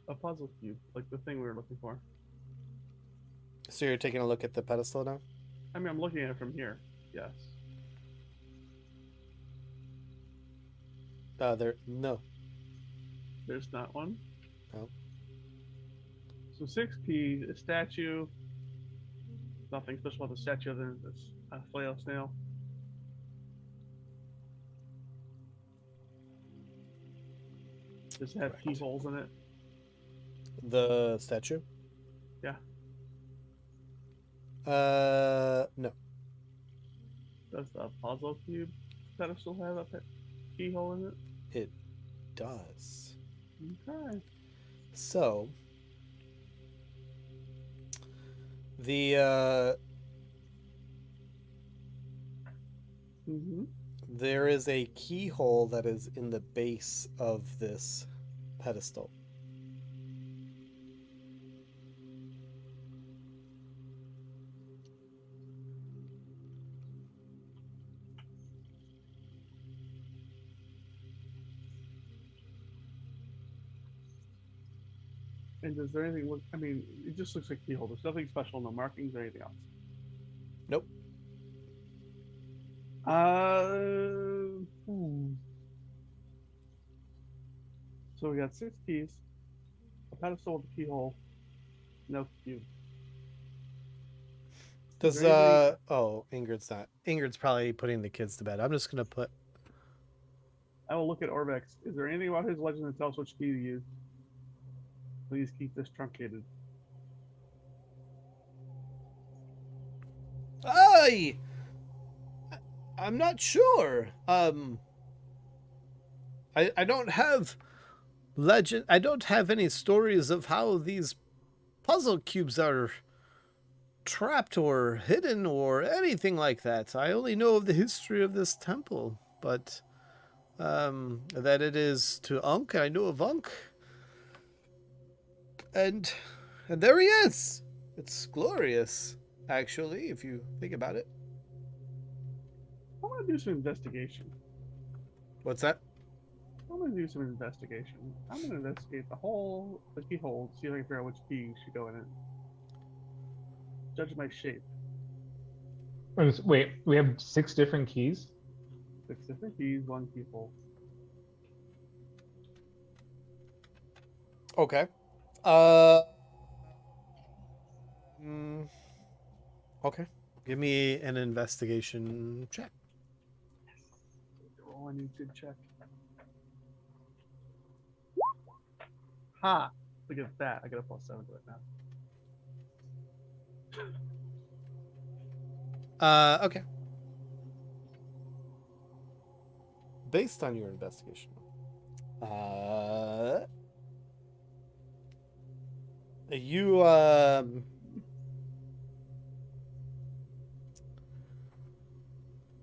A puzzle cube, like the thing we were looking for. So you're taking a look at the pedestal now? I mean, I'm looking at it from here. Yes. No. There's not one? No. So 6 keys, a statue. Nothing special about the statue other than this flail snail. Does it have Correct. keyholes in it? The statue? Yeah. No. Does the puzzle cube pedestal have a keyhole in it? It does. Okay. So, there is a keyhole that is in the base of this pedestal. And is there anything? I mean, it just looks like keyhole. There's nothing special, no markings or anything else. Nope. So we got 6 keys, a pedestal with a keyhole, no cube. Does there Ingrid's not. Ingrid's probably putting the kids to bed. I'm just gonna put. I will look at Orbex. Is there anything about his legend that tells us which key to use? Please keep this truncated. I'm not sure. I don't have legend. I don't have any stories of how these puzzle cubes are trapped or hidden or anything like that. I only know of the history of this temple, but that it is to Unk. I know of Unk. And there he is. It's glorious, actually, if you think about it. I want to do some investigation. What's that? I'm going to do some investigation. I'm going to investigate the keyhole, see if I can figure out which key should go in it. Judge my shape. Wait, we have 6 different keys? 6 different keys, 1 keyhole. Okay. Okay. Give me an investigation check. Roll, I need to check. Ha! Look at that. I got a +7 to it now. Okay. Based on your investigation, you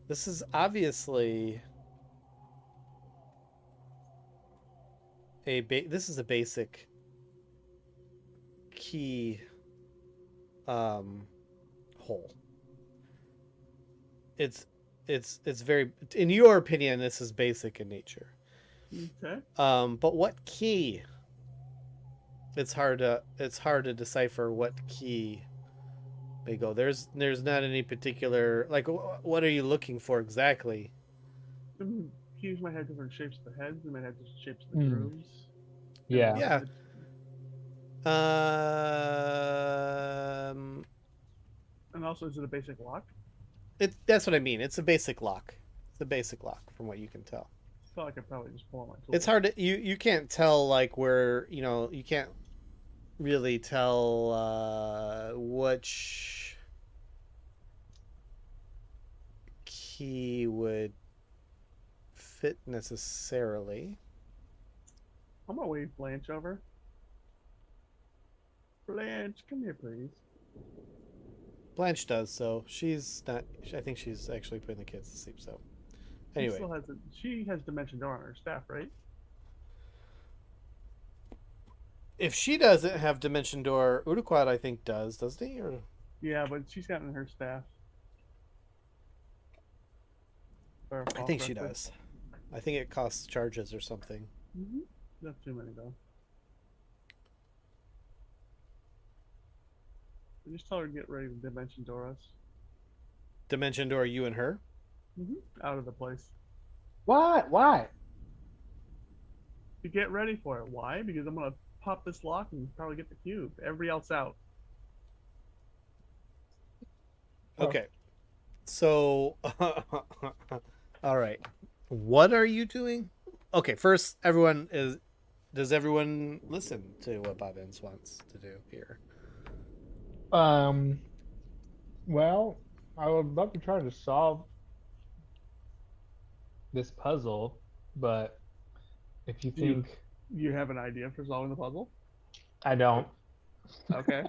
this is obviously this is a basic key hole. It's very, in your opinion, this is basic in nature. Okay. But what key? It's hard to decipher what key may go. There's not any particular, like, what are you looking for exactly? Keys might have different shapes of the heads, they might have different shapes of the grooves. Yeah. Yeah. And also, is it a basic lock? That's what I mean. It's a basic lock. It's a basic lock, from what you can tell. I feel like I probably just pull on my tool. It's hard to you can't tell, like, where, you can't really tell which key would fit necessarily. I'm gonna wave Blanche over. Blanche, come here, please. Blanche does, so she's not. I think she's actually putting the kids to sleep. So, anyway, She has Dimension Door on her staff, right? if she doesn't have Dimension Door, Uruquad I think doesn't he? Or Yeah, but she's got it in her staff. I think she does. I think it costs charges or something. Mm-hmm. Not too many though. Just tell her to get ready to Dimension Door us. Dimension Door you and her? Out of the place. What? Why? To get ready for it. Why? Because I'm gonna pop this lock and probably get the cube. Everybody else out. Okay. So, all right. What are you doing? Okay, first, does everyone listen to what Bobbins wants to do here? Well, I would love to try to solve this puzzle, but if you think You have an idea for solving the puzzle? I don't. Okay.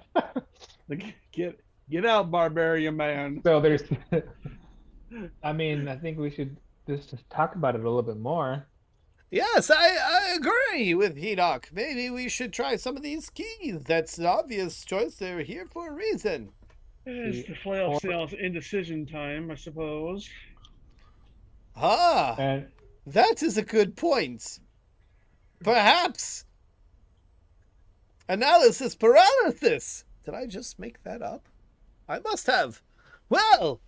Get out, barbarian man. So there's I mean, I think we should just talk about it a little bit more. Yes, I agree with Hedok. Maybe we should try some of these keys. That's an obvious choice. They're here for a reason. It's the flail sales indecision time, I suppose. Ah, And that is a good point. Perhaps analysis paralysis. Did I just make that up? I must have. Well,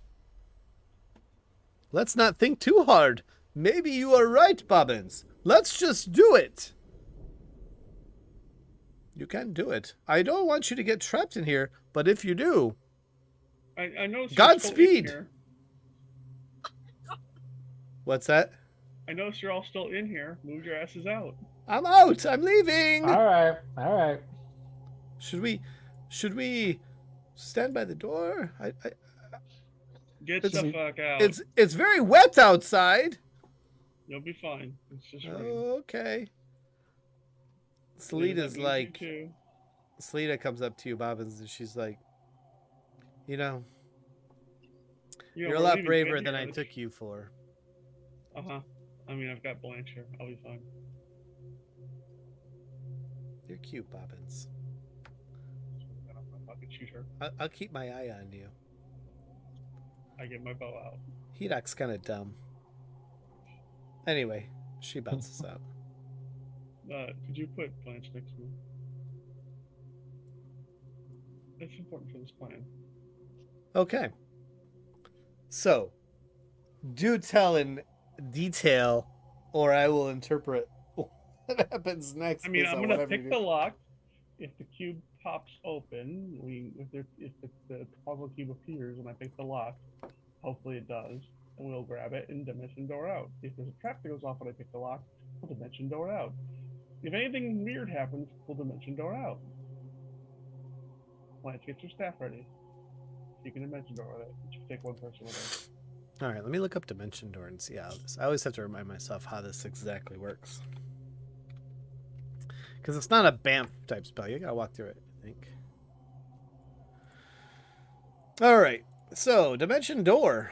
let's not think too hard. Maybe you are right, Bobbins. Let's just do it. You can do it. I don't want you to get trapped in here, but if you do, I know. Godspeed. What's that? I notice you're all still in here. Move your asses out. I'm out. I'm leaving. all right. Should we stand by the door? Get the fuck out. It's very wet outside. You'll be fine. It's just rain. Okay. Selena's like, Selena comes up to you, Bobbins, and she's like, you know, you're a lot braver than I took you for. Uh-huh. I mean, I've got Blanche here. I'll be fine. You're cute, Bobbins. I can shoot her. I'll keep my eye on you. I get my bow out. Hedok's kind of dumb. Anyway, she bounces out. Could you put Blanche next to me? It's important for this plan. Okay. So, do tell in detail, or I will interpret what happens next. I mean, based I'm on gonna whatever you pick do. the lock. If the cube pops open, if the puzzle cube appears and I pick the lock, hopefully it does, and we'll grab it and dimension door out. If there's a trap that goes off when I pick the lock, we'll dimension door out. If anything weird happens, we'll dimension door out. Blanche, get your staff ready. You can dimension door with it. You take one person with it. All right, let me look up Dimension Door and see how this. I always have to remind myself how this exactly works. Because it's not a BAMF type spell. You gotta walk through it, I think. All right, so Dimension Door.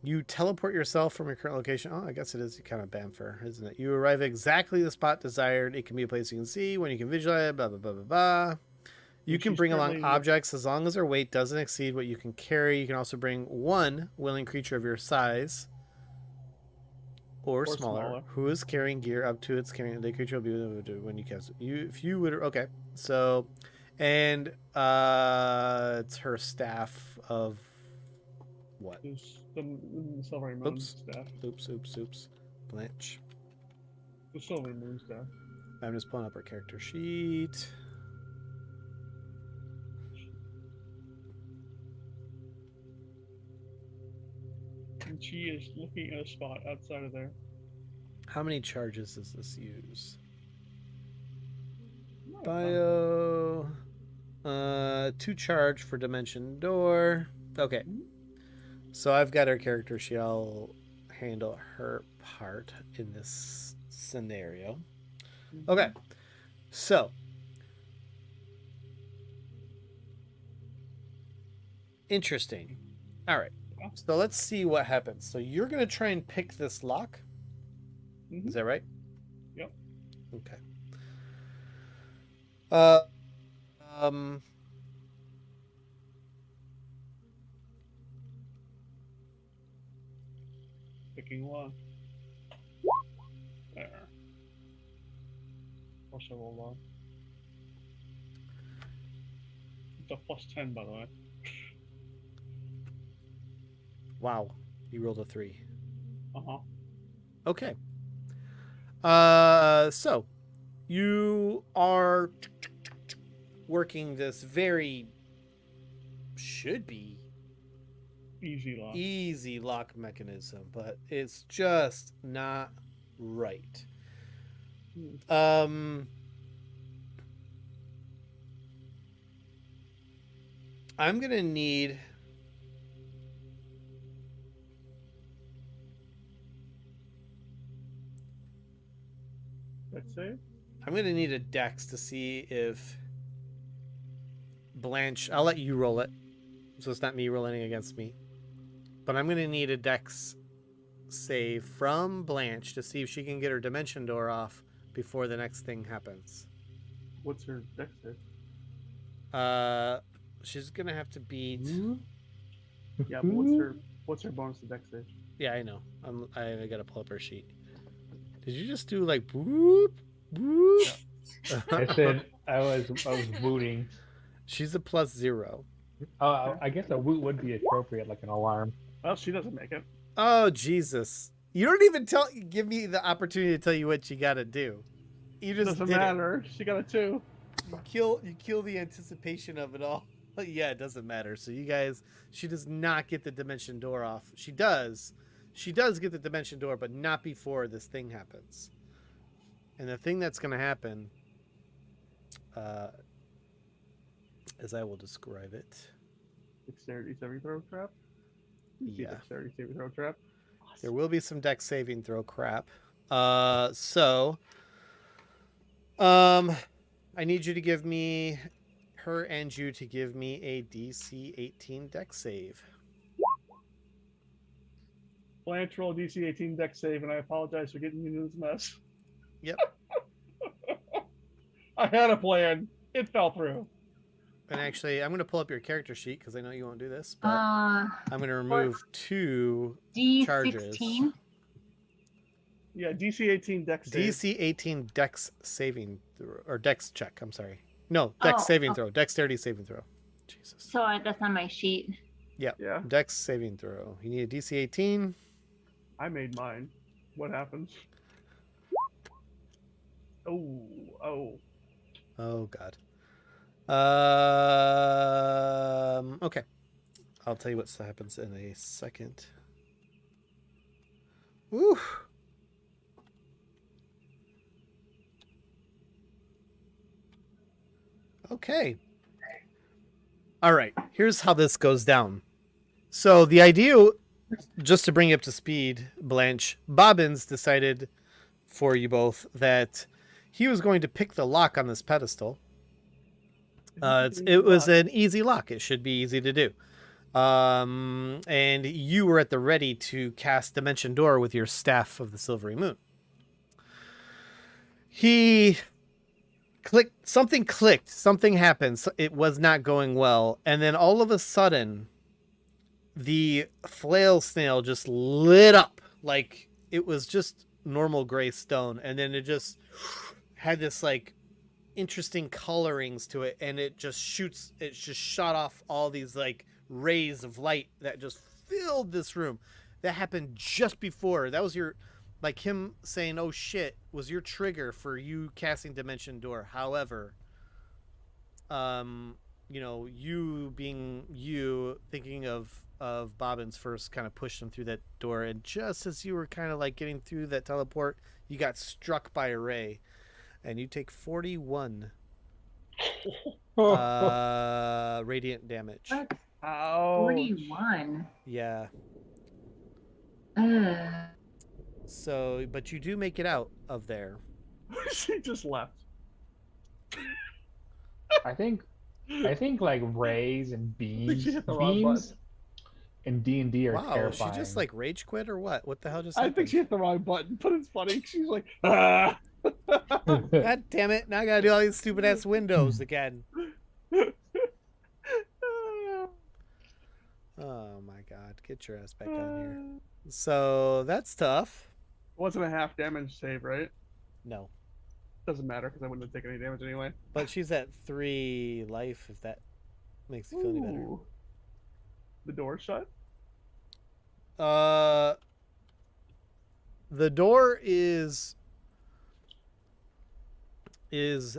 You teleport yourself from your current location. Oh, I guess it is kind of BAMFer, isn't it? You arrive at exactly the spot desired. It can be a place you can see, when you can visualize, blah, blah, blah, blah, blah. You can bring along objects as long as their weight doesn't exceed what you can carry. You can also bring one willing creature of your size or smaller who is carrying gear up to its carrying. The creature will be able to when you cast it. If you would, okay. So, and it's her staff of what? The silver moon staff. Oops. Blanche. The silver moon staff. I'm just pulling up her character sheet. And she is looking at a spot outside of there. How many charges does this use? Bio. 2 charge for Dimension Door. Okay. So I've got her character sheet. I'll handle her part in this scenario. Okay. So. Interesting. All right. So let's see what happens. So you're going to try and pick this lock. Mm-hmm. Is that right? Yep. Okay. Picking one. There. What's I rolled on? It's a +10, by the way. Wow. You rolled a 3. Uh-huh. Okay. So you are working this very should be easy lock mechanism, but it's just not right. I'm gonna need Let's see. I'm gonna need a dex to see if Blanche. I'll let you roll it, so it's not me rolling against me. But I'm gonna need a dex save from Blanche to see if she can get her Dimension Door off before the next thing happens. What's her dex save? She's gonna have to beat. Yeah, but what's her bonus to dex save? Yeah, I know. I gotta pull up her sheet. Did you just do like whoop whoop? I said I was booting. She's a +0. Oh, I guess a woot would be appropriate, like an alarm. Well, she doesn't make it. Oh Jesus! You don't even give me the opportunity to tell you what you gotta do. You just Doesn't did matter. She got a 2. You kill the anticipation of it all. Yeah, it doesn't matter. So you guys, she does not get the Dimension Door off. She does get the Dimension Door, but not before this thing happens. And the thing that's going to happen, as I will describe it. Dexterity saving throw trap? Yeah. Dexterity saving throw trap? There will be some dex saving throw crap. I I need you to give me her and you to give me a DC 18 dex save. Blanche roll DC 18 dex save, and I apologize for getting you into this mess. Yep. I had a plan. It fell through. And actually, I'm going to pull up your character sheet because I know you won't do this, but Uh, I'm going to remove 2 charges. D16. Yeah, DC 18 dex save. DC 18 dex saving throw, or dex check, I'm sorry. No, dex Oh, saving throw. Dexterity saving throw. Jesus. So that's on my sheet. Yep. Yeah, Dex saving throw. You need a DC 18. I made mine. What happens? Oh, oh. Oh, God. Okay. I'll tell you what happens in a second. Woo. Okay. All right. Here's how this goes down. So the idea, just to bring you up to speed, Blanche, Bobbins decided for you both that he was going to pick the lock on this pedestal. It was an easy lock. It should be easy to do. And you were at the ready to cast Dimension Door with your Staff of the Silvery Moon. He clicked, something happened. It was not going well. And then all of a sudden, the flail snail just lit up like it was just normal gray stone. And then it just had this like interesting colorings to it, and it just shot off all these like rays of light that just filled this room. That happened just before. That was your, like, him saying oh shit was your trigger for you casting Dimension Door. However, you being you, thinking of Bobbins first kind of pushed him through that door, and just as you were kind of like getting through that teleport, you got struck by a ray. And you take 41 radiant damage. That's Ouch. 41. Yeah. Ugh. So, but you do make it out of there. She just left. I think like rays and beams She hit the wrong button. in D&D are Wow, terrifying. she just like rage quit or what? What the hell just I happened? think she hit the wrong button, but it's funny. She's like, ah. God damn it! Now I gotta do all these stupid ass windows again. Oh my god, get your ass back down here. So that's tough. Wasn't a half damage save, right? No, Doesn't matter because I wouldn't have taken any damage anyway. but she's at 3 life. If that makes you feel any better. Ooh. The door shut? The door is that's a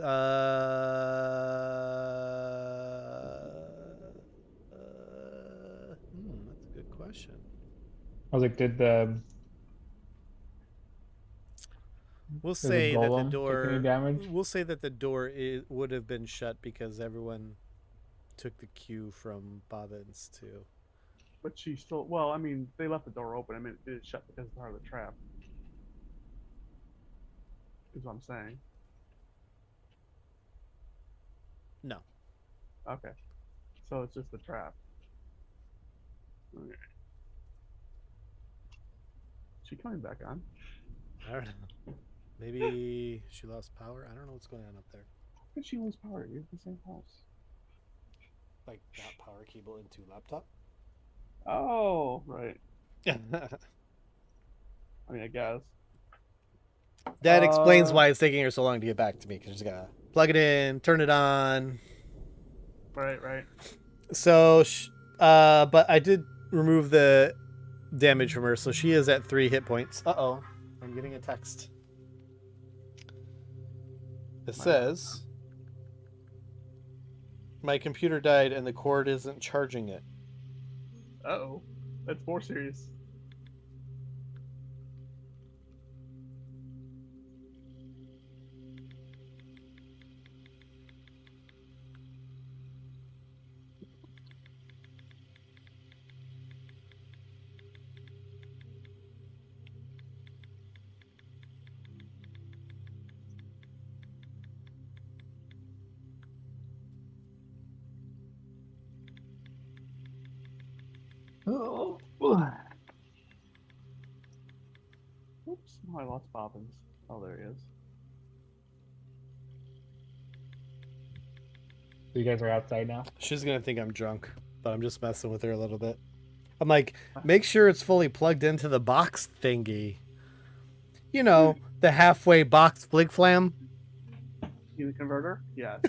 good question. I was like, did the We'll did the say that the golem take door. any damage? We'll say that the door would have been shut because everyone took the cue from Bobbins too. But she still, well, I mean, they left the door open. I mean, it is shut because it's part of the trap. Is what I'm saying. No. Okay. So it's just the trap. Okay. Is she coming back on? I don't know. Maybe she lost power. I don't know what's going on up there. How could she lose power? You're in the same house. Like not power cable into laptop. Oh, right. I mean, I guess. That explains why it's taking her so long to get back to me, because she's gotta plug it in, turn it on. Right, right. So, but I did remove the damage from her, so she is at 3 hit points. Uh-oh. I'm getting a text. It says, my computer died and the cord isn't charging it. Uh-oh. That's more serious. Oh. Oops, oh, I lost Bobbins. Oh, there he is. So you guys are outside now? She's gonna think I'm drunk, but I'm just messing with her a little bit. I'm like, make sure it's fully plugged into the box thingy. You know, the halfway box flig flam. You the converter? Yes.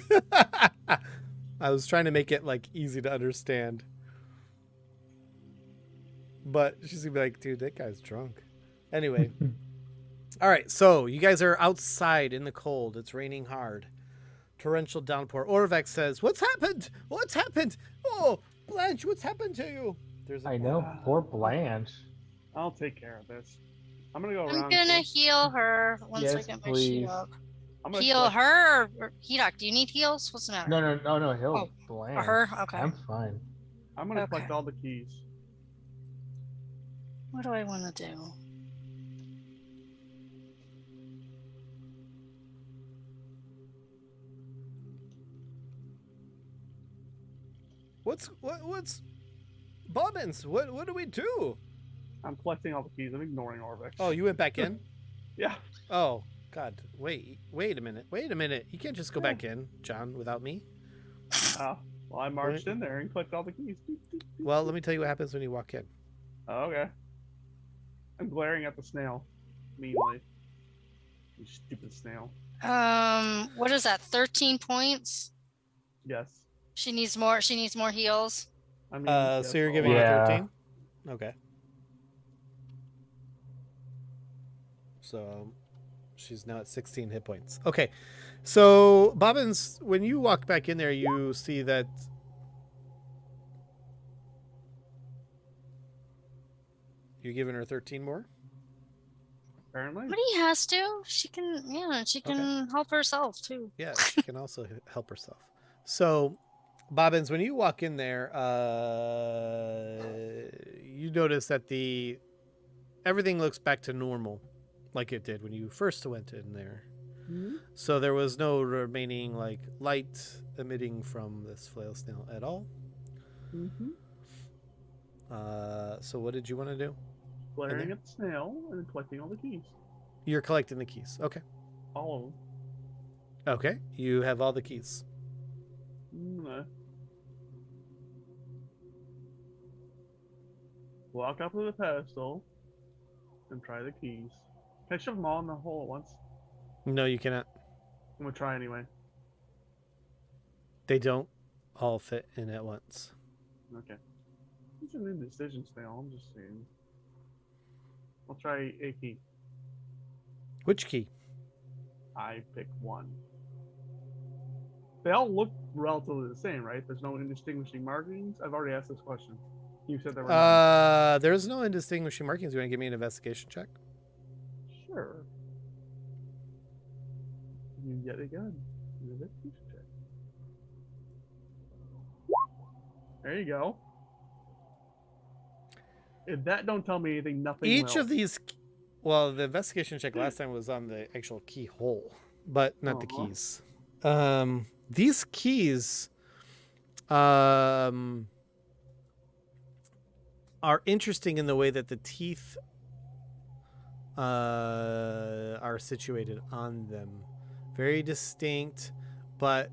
I was trying to make it like easy to understand. But she's gonna be like, dude, that guy's drunk. Anyway. All right, so you guys are outside in the cold. It's raining hard. Torrential downpour. Orvex says, "What's happened? What's happened? Oh, Blanche, what's happened to you?" There's a I know, poor Blanche. I'll take care of this. I'm gonna go I'm around. gonna heal her once I Yes, get my please. sheet up. I'm gonna Heal collect- her or Hedok, do you need heals? What's the matter? No, he'll Oh, Blanche. Or her? Okay. I'm fine. I'm gonna collect Okay. all the keys. What do I want to do? What's Bobbins? What do we do? I'm collecting all the keys. I'm ignoring Orvex. Oh, you went back in? Yeah. Oh, God. Wait a minute. You can't just go back in, John, without me. Oh, well, I marched in there and collected all the keys. Well, let me tell you what happens when you walk in. Oh, okay. I'm glaring at the snail. Meanly. You stupid snail. What is that? 13 points? Yes. She needs more heals. I mean, yes, So you're a giving lot. her Yeah. 13? Okay. So she's now at 16 hit points. Okay. So, Bobbins, when you walk back in there, you see that you're giving her 13 more? Apparently. But he has to. She can help herself too. Yeah, she can also help herself. So, Bobbins, when you walk in there, you notice that everything looks back to normal, like it did when you first went in there. Mhm. So there was no remaining like light emitting from this flail snail at all. Mm-hmm. So what did you want to do? Glaring at the snail and collecting all the keys. You're collecting the keys. Okay. All of them. Okay. You have all the keys. Walk up to the pedestal and try the keys. Can I shove them all in the hole at once? No, you cannot. I'm gonna try anyway. They don't all fit in at once. Okay. It's an indecision snail, I'm just saying. I'll try a key. Which key? I pick one. They all look relatively the same, right? There's no indistinguishing markings. I've already asked this question. You said there were none. There's no indistinguishing markings. You want to give me an investigation check? Sure. You yet again. An investigation check. There you go. If that don't tell me anything, nothing Each will. of these, well, the investigation check last time was on the actual keyhole, but not the keys. These keys, are interesting in the way that the teeth, are situated on them. Very distinct, but,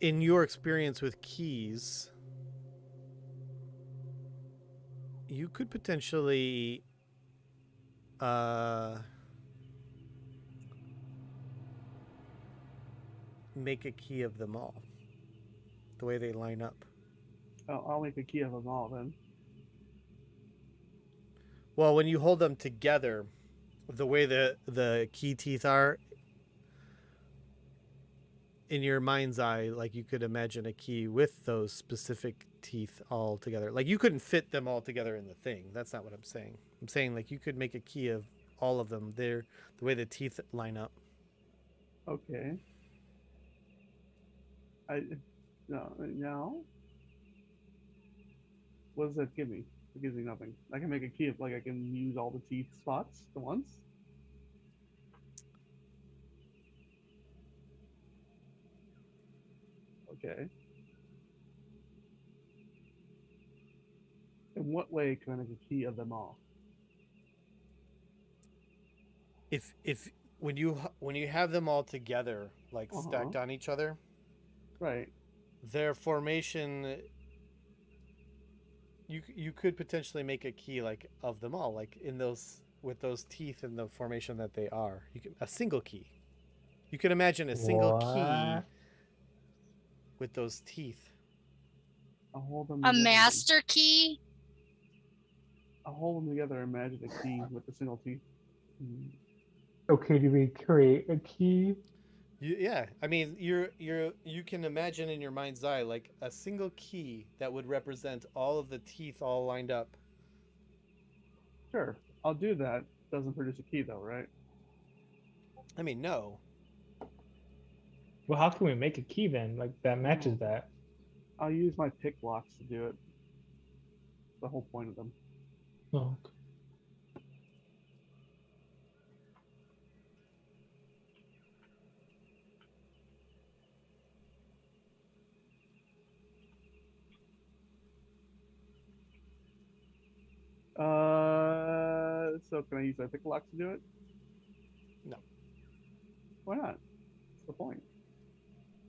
in your experience with keys, you could potentially make a key of them all, the way they line up. I'll make a key of them all then. Well, when you hold them together, the way the key teeth are, in your mind's eye, like you could imagine a key with those specific teeth all together. Like you couldn't fit them all together in the thing. That's not what I'm saying. I'm saying like you could make a key of all of them. They're the way the teeth line up. Okay. No. What does that give me? It gives me nothing. I can make a key of like I can use all the teeth spots at once. Okay. In what way can I make a key of them all? If when you have them all together, like stacked on each other, Right. their formation, you could potentially make a key like of them all, like in those with those teeth in the formation that they are. You can a single key. You can imagine a single key What? with those teeth. I'll hold them A together. master key? I'll hold them together. Imagine a key with the single teeth. Okay, do we create a key? Yeah, I mean, you can imagine in your mind's eye like a single key that would represent all of the teeth all lined up. Sure, I'll do that. Doesn't produce a key though, right? I mean, no. Well, how can we make a key then? Like that matches that. I'll use my pick blocks to do it. The whole point of them. Oh, okay. So can I use my pick blocks to do it? No. Why not? What's the point?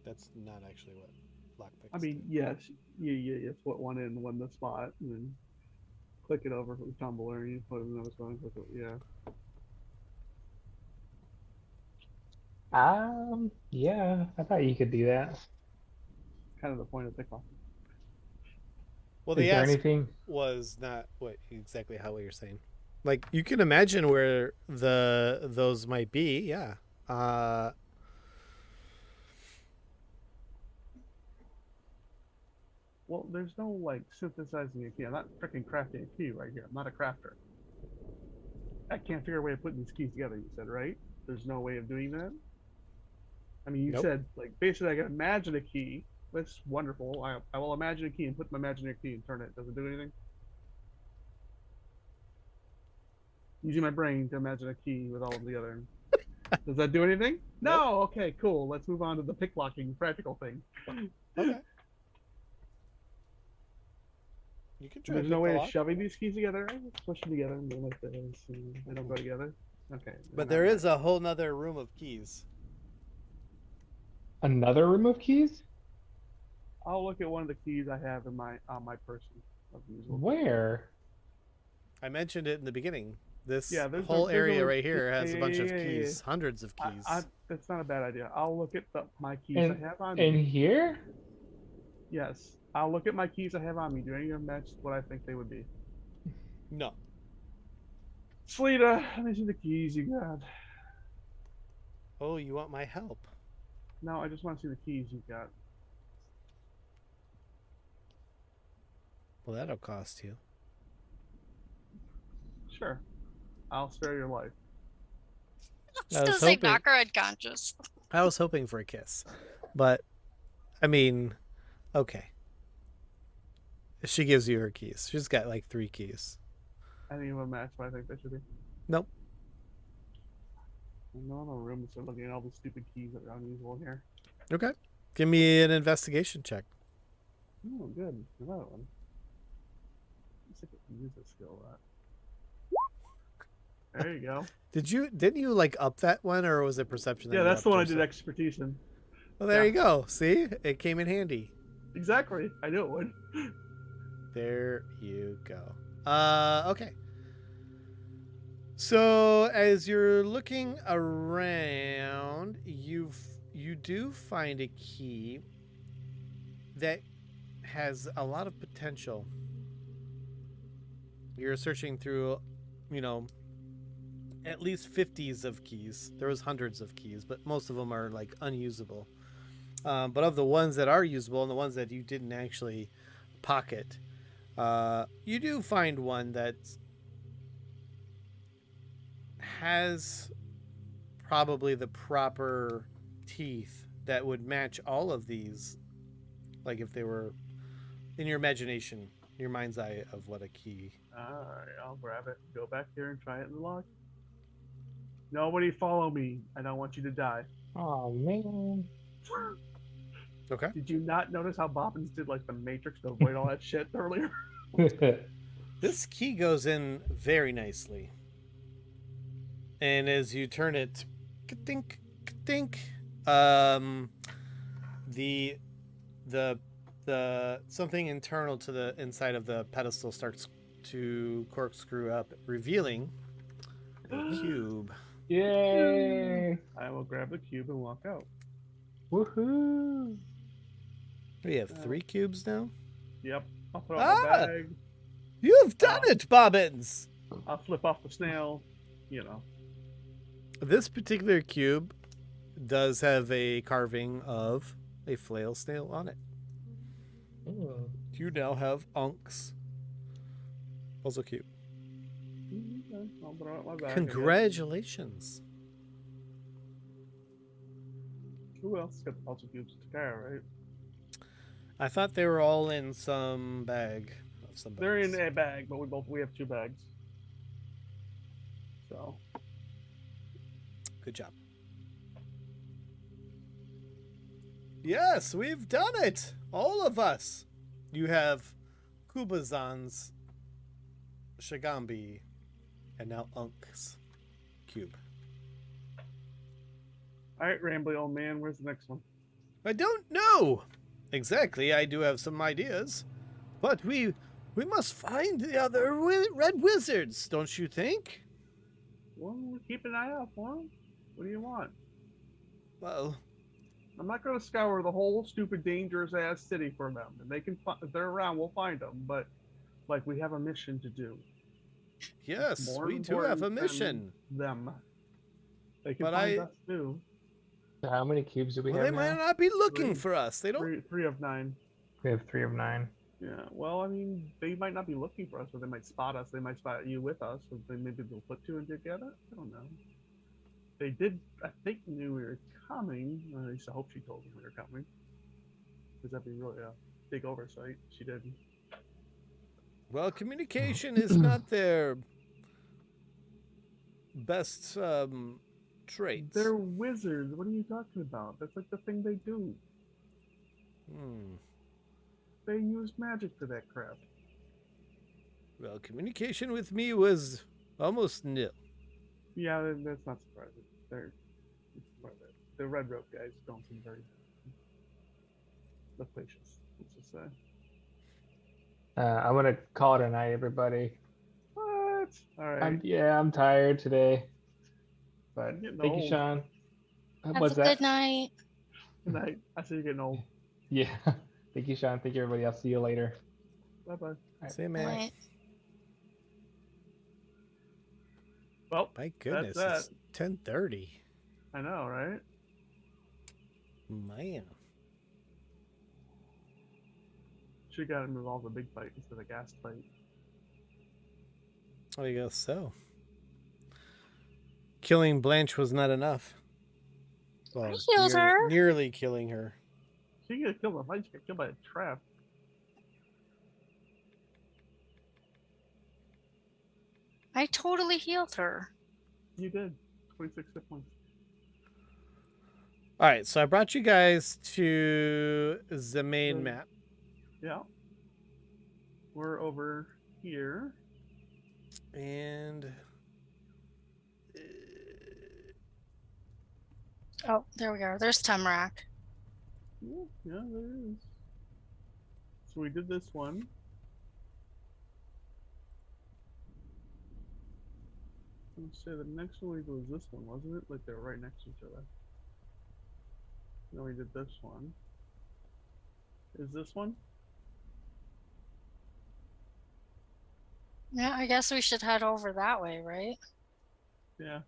That's not actually what lockpicks I mean, do. yes, yes. Put one in, one in the spot, and then click it over with tumbler, and you put it in another spot. And click it. Yeah. Yeah, I thought you could do that. Kind of the point of pick lock. Well, Is the there ask anything? was not what exactly how you're saying. Like you can imagine where those might be. Yeah. Well, there's no like synthesizing a key. I'm not freaking crafting a key right here. I'm not a crafter. I can't figure a way of putting these keys together. You said, right? There's no way of doing that. I mean, you Nope. said like basically I can imagine a key. That's wonderful. I will imagine a key and put my imaginary key and turn it. Does it do anything? Using my brain to imagine a key with all of them together. Does that do anything? Nope. No. Okay, cool. Let's move on to the pick locking practical thing. Okay. You can try. There's to no pick way the of lock. shoving these keys together. Push them together and go like this. And they don't go together. Okay. But there is a whole nother room of keys. Another room of keys? I'll look at one of the keys I have in my on my person. Of the usual. Where? I mentioned it in the beginning. This Yeah, there's whole a- there's area a- right here has a bunch of yeah. keys, hundreds of keys. That's not a bad idea. I'll look at my keys And- I have on In me. here? Yes. I'll look at my keys I have on me. Do any of them match what I think they would be? No. Sleeta, let me see the keys you got. Oh, you want my help? No, I just want to see the keys you got. Well, that'll cost you. Sure. I'll spare your life. I I was was gonna say hoping- knock her unconscious. I was hoping for a kiss, but I mean, okay. She gives you her keys. She's got like 3 keys. Any of them match what I think they should be? Nope. I'm not in a room instead of looking at all the stupid keys that are unusual in here. Okay. Give me an investigation check. Oh, good. Another one. Let's see if I can use this skill a lot. There you go. Didn't you like up that one, or was it perception? Yeah, you that's the upped one I or did something? expertise in. Well, there yeah. you go. See, it came in handy. Exactly. I knew it would. There you go. Okay. So as you're looking around, you do find a key that has a lot of potential. You're searching through, at least 50s of keys. There was hundreds of keys, but most of them are like unusable. But of the ones that are usable and the ones that you didn't actually pocket, you do find one that has probably the proper teeth that would match all of these, like if they were in your imagination, your mind's eye of what a key. Alright, I'll grab it. Go back there and try it in the lock. Nobody follow me. I don't want you to die. Oh man. Okay. Did you not notice how Bobbins did like the Matrix to avoid all that shit earlier? This key goes in very nicely. And as you turn it, ka-dink, ka-dink, the something internal to the inside of the pedestal starts to corkscrew up, revealing a cube. Yay! I will grab the cube and walk out. Woohoo! We have 3 cubes now. Yep. I'll throw out my bag. You've done it, Bobbins! I'll flip off the snail. You know. This particular cube does have a carving of a flail snail on it. Oh. You now have unks. Also cute. Okay, I'll throw out my bag. Congratulations. Who else got the puzzle cubes? Takara, right? I thought they were all in some bag of some They're in bags. a bag, but we have 2 bags. So Good job. Yes, we've done it. All of us. You have Kubazan's Shagambi and now Unk's cube. alright, Rambly old man, where's the next one? I don't know exactly. I do have some ideas, but we must find the other red wizards, don't you think? Well, we'll keep an eye out for them. What do you want? Well, I'm not going to scour the whole stupid, dangerous ass city for them. And they can, if they're around, we'll find them. But like, we have a mission to do. yes, More we do have a important than mission. Them. They can But find us too. So how many cubes do we Well, have they now? might not be looking 3. for us. They don't. Three of 9. We have 3 of 9. Yeah. Well, I mean, they might not be looking for us, or they might spot us. They might spot you with us. Or maybe they'll put 2 and together. I don't know. They did, I think, knew we were coming. At least I hope she told them we were coming. Because that'd be really a big oversight. She did. Well, communication is not their best traits. They're wizards. What are you talking about? That's like the thing they do. They use magic for that crap. Well, communication with me was almost nil. Yeah, that's not surprising. The red rope guys don't seem very loquacious, let's just say. I'm gonna call it a night, everybody. What? All right. I'm tired today. But I'm getting thank you, old. Sean. Have What's a that? good night. Good night. I see you're getting old. Yeah. Thank you, Sean. Thank you, everybody. I'll see you later. Bye bye. Say, man. Night. Well, My goodness, That's it's 10:30. I know, right? Man. Should got him involved in a big fight instead of a gas fight. I guess so. Killing Blanche was not enough. Well, I healed her. Nearly killing her. She got killed in a fight. She got killed by a trap. I totally healed her. You did. 26 hit points. All right, so I brought you guys to the main Right. map. Yeah. We're over here. And Oh, there we go. There's Tumrak. Yeah, there is. So we did this one. Let's say the next one we did was this one, wasn't it? Like they were right next to each other. Then we did this one. Is this one? Yeah, I guess we should head over that way, right? Yeah.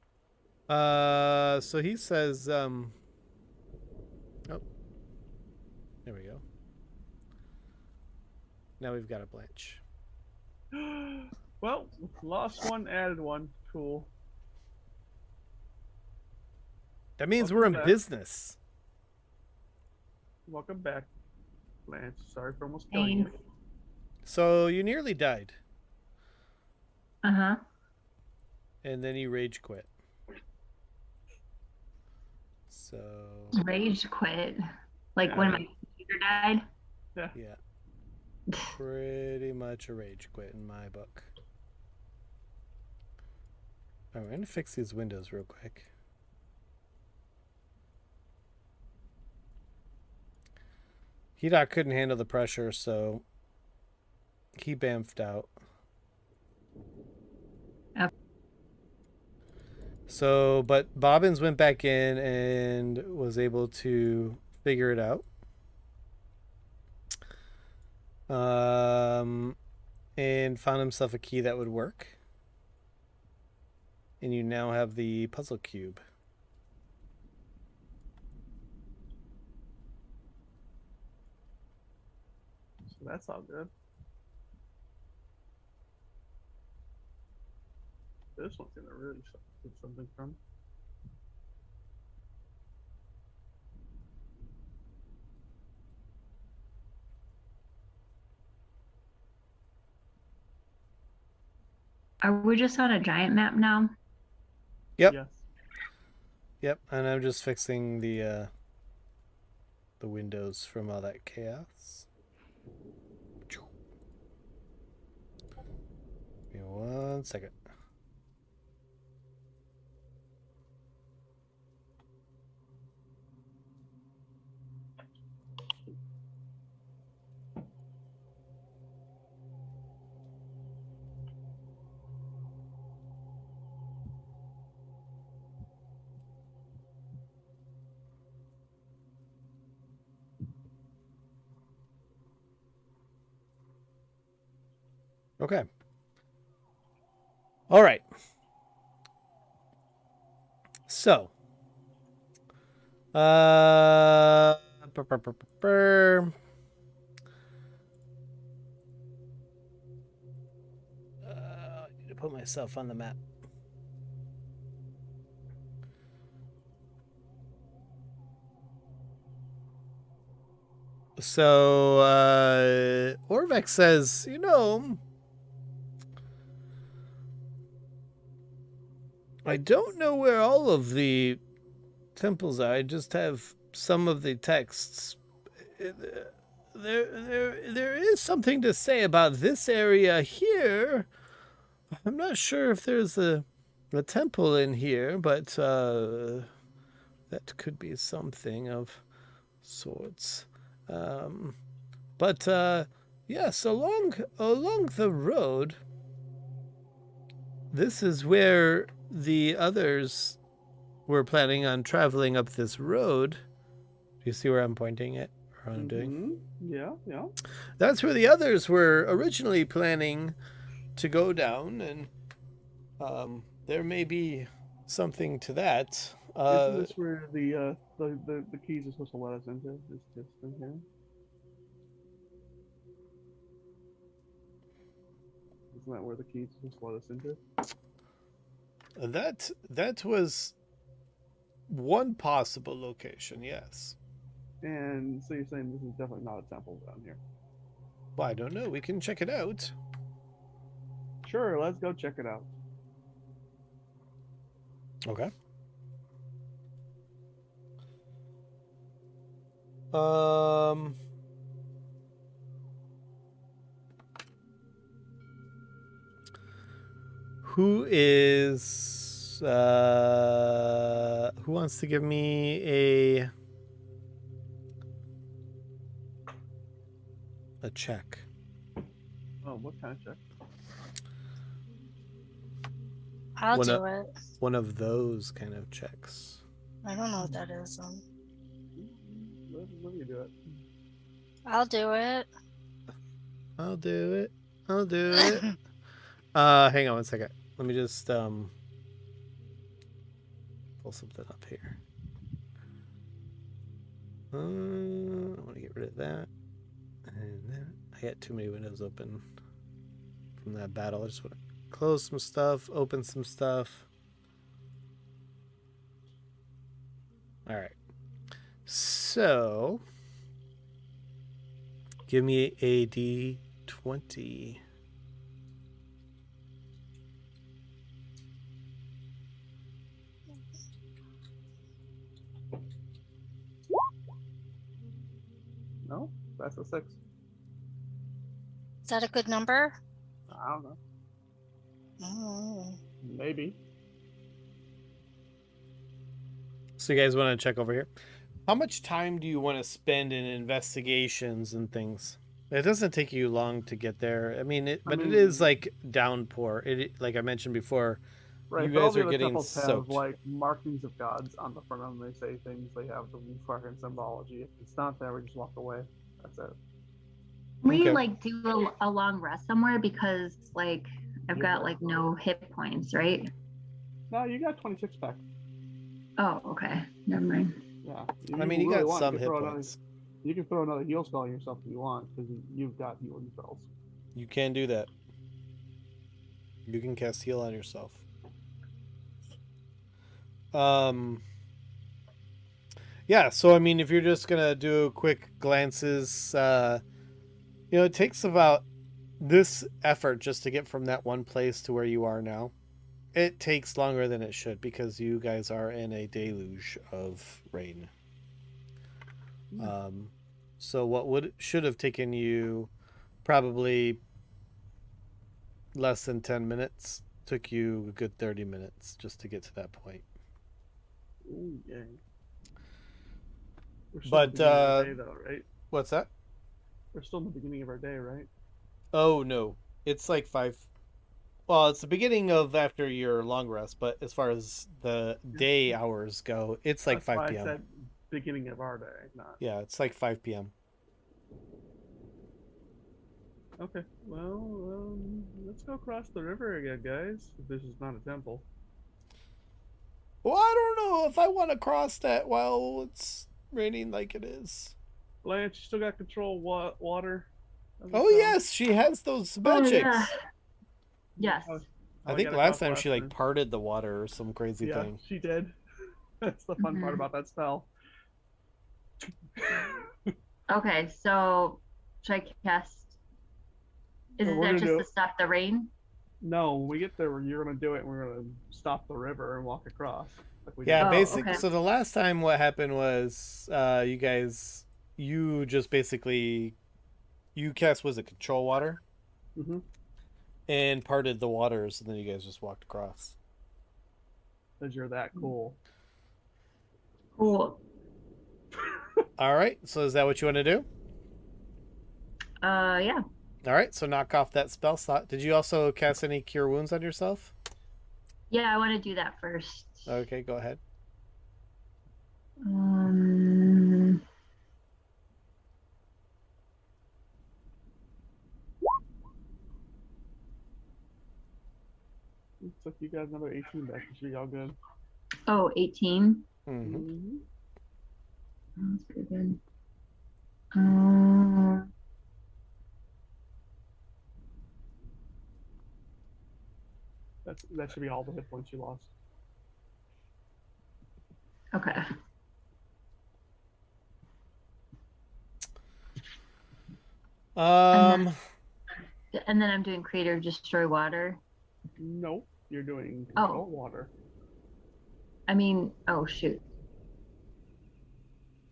so he says, oh, there we go. Now we've got a Blanche. Well, lost one, added one. Cool. That means we're in Welcome back. business. Welcome back, Lance. Sorry for almost killing you. Thanks. So you nearly died, Uh-huh. and then you rage quit. So Rage quit. Like when my character died. Yeah. Pretty much a rage quit in my book. I'm going to fix these windows real quick. Hedok couldn't handle the pressure, so he bamfed out. Yep. So, but Bobbins went back in and was able to figure it out. And found himself a key that would work. And you now have the puzzle cube. So that's all good. This one's gonna really get something from. Are we just on a giant map now? Yep. Yes. Yep, and I'm just fixing the windows from all that chaos. Give me 1 second. Okay. All right. So, I need to put myself on the map. So, Orvex says, I don't know where all of the temples are. I just have some of the texts. There is something to say about this area here. I'm not sure if there's a temple in here, but that could be something of sorts. But yes, along the road, this is where the others were planning on traveling up this road. Do you see where I'm pointing at? Or what I'm doing? Yeah, yeah. That's where the others were originally planning to go down, and there may be something to that. Isn't this where the keys are supposed to let us into? Is this in here? Isn't that where the keys are supposed to let us into? That was one possible location, yes. And so you're saying this is definitely not a temple down here? Well, I don't know. We can check it out. Sure, let's go check it out. Okay. Who wants to give me a check? Oh, what kind of check? I'll do it. One of those kind of checks. I don't know what that is. Let me do it. I'll do it. I'll do it. I'll do it. Hang on 1 second. Let me just pull something up here. I want to get rid of that. And then I got too many windows open from that battle. I just want to close some stuff, open some stuff. All right. So, give me a D20. No? That's a 6. Is that a good number? I don't know. Oh. Maybe. So you guys want to check over here? How much time do you want to spend in investigations and things? It doesn't take you long to get there. I mean, it is like downpour. Like I mentioned before, Right, you but all guys the are other getting temples have soaked. like markings of gods on the front of them. They say things. They have the fucking symbology. If it's not there, we just walk away. That's it. Can we Okay. like do a long rest somewhere because like I've You're got right. like no hit points, right? No, you got 26 back. Oh, okay. Never mind. Yeah. I mean, you really got want, some you can hit throw another- points. You can throw another heal spell on yourself if you want, because you've got healing spells. You can do that. You can cast heal on yourself. Yeah, so I mean, if you're just gonna do quick glances, it takes about this effort just to get from that one place to where you are now. It takes longer than it should because you guys are in a deluge of rain. So what should have taken you probably less than 10 minutes took you a good 30 minutes just to get to that point. Ooh, yeah. We're still But, in the beginning of our day, though, right? What's that? We're still in the beginning of our day, right? Oh, no. It's like 5. Well, it's the beginning of after your long rest, but as far as the day hours go, it's like That's 5 why p.m. I said beginning of our day, not. Yeah, it's like 5 p.m. Okay, well, let's go across the river again, guys. If this is not a temple. Well, I don't know if I want to cross that while it's raining like it is. Blanche, you still got control water? Oh, yes, she has those magics. yeah. Yes. I think last time she like parted the water or some crazy thing. Yeah, she did. That's the fun part about that spell. Okay, so should I cast? Is Well, we're that gonna just do to it. stop the rain? No, when we get there, you're gonna do it. And we're gonna stop the river and walk across. Like we Yeah, did. Oh, basically. okay. So the last time what happened was you just basically, you cast, was it control water? Mm-hmm. And parted the waters, and then you guys just walked across. Because you're that cool. Cool. All right, so is that what you want to do? Yeah. All right, so knock off that spell slot. Did you also cast any cure wounds on yourself? Yeah, I want to do that first. Okay, go ahead. Looks like you got another 18 back. You should be all good. Oh, 18. Mm-hmm. Mm-hmm. That's pretty good. That should be all the hit points you lost. Okay. And then I'm doing create or destroy water. Nope, you're doing control water. I mean, oh shoot.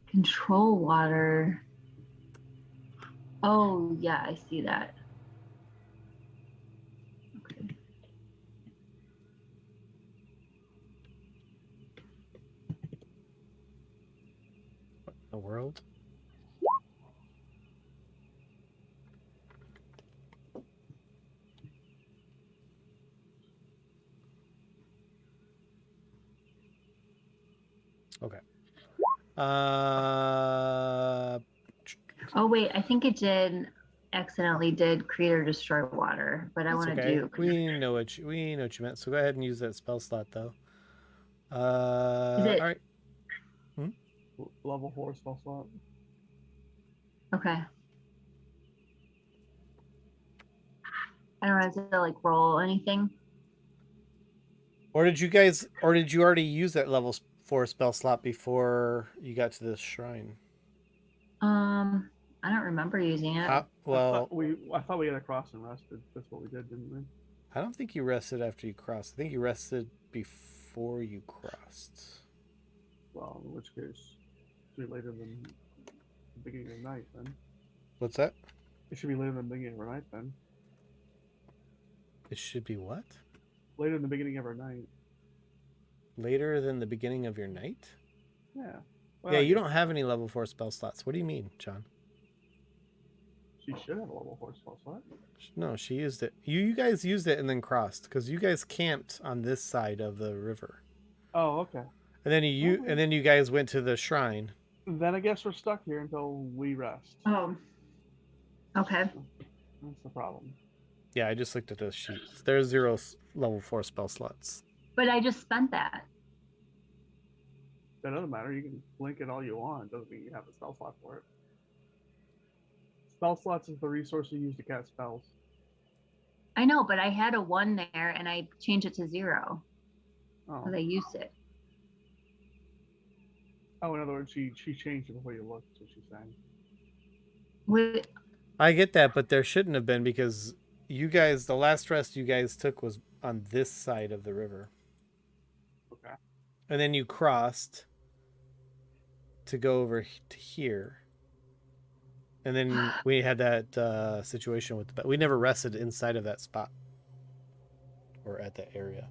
Control water. Oh yeah, I see that. Okay. The world. Okay. Oh wait, I think it did accidentally did create or destroy water, but I want to do. We know what you meant. So go ahead and use that spell slot though. Is it... All right. Level 4 spell slot. Okay. I don't have to like roll anything. Or did you already use that level 4 spell slot before you got to this shrine? I don't remember using it. I thought we had crossed and rested. That's what we did, didn't we? I don't think you rested after you crossed. I think you rested before you crossed. Well, in which case, it's later than the beginning of the night then. What's that? It should be later than the beginning of our night then. It should be what? Later in the beginning of our night. Later than the beginning of your night? Yeah. Well, Yeah, I you guess don't have any level 4 spell slots. What do you mean, John? She should have a level 4 spell slot. No, she used it. You guys used it and then crossed because you guys camped on this side of the river. Oh, okay. And then you guys went to the shrine. Then I guess we're stuck here until we rest. Oh. Okay. That's the problem. Yeah, I just looked at those sheets. There's 0 level 4 spell slots. But I just spent that. That doesn't matter. You can blink it all you want. Doesn't mean you have a spell slot for it. Spell slots is the resource you use to cast spells. I know, but I had a 1 there and I changed it to 0 Oh. because I used it. Oh, in other words, she changed it before you looked. That's what she's saying. Wait, I get that, but there shouldn't have been because you guys, the last rest you guys took was on this side of the river. Okay. And then you crossed to go over to here. And then we had that situation with we never rested inside of that spot or at that area.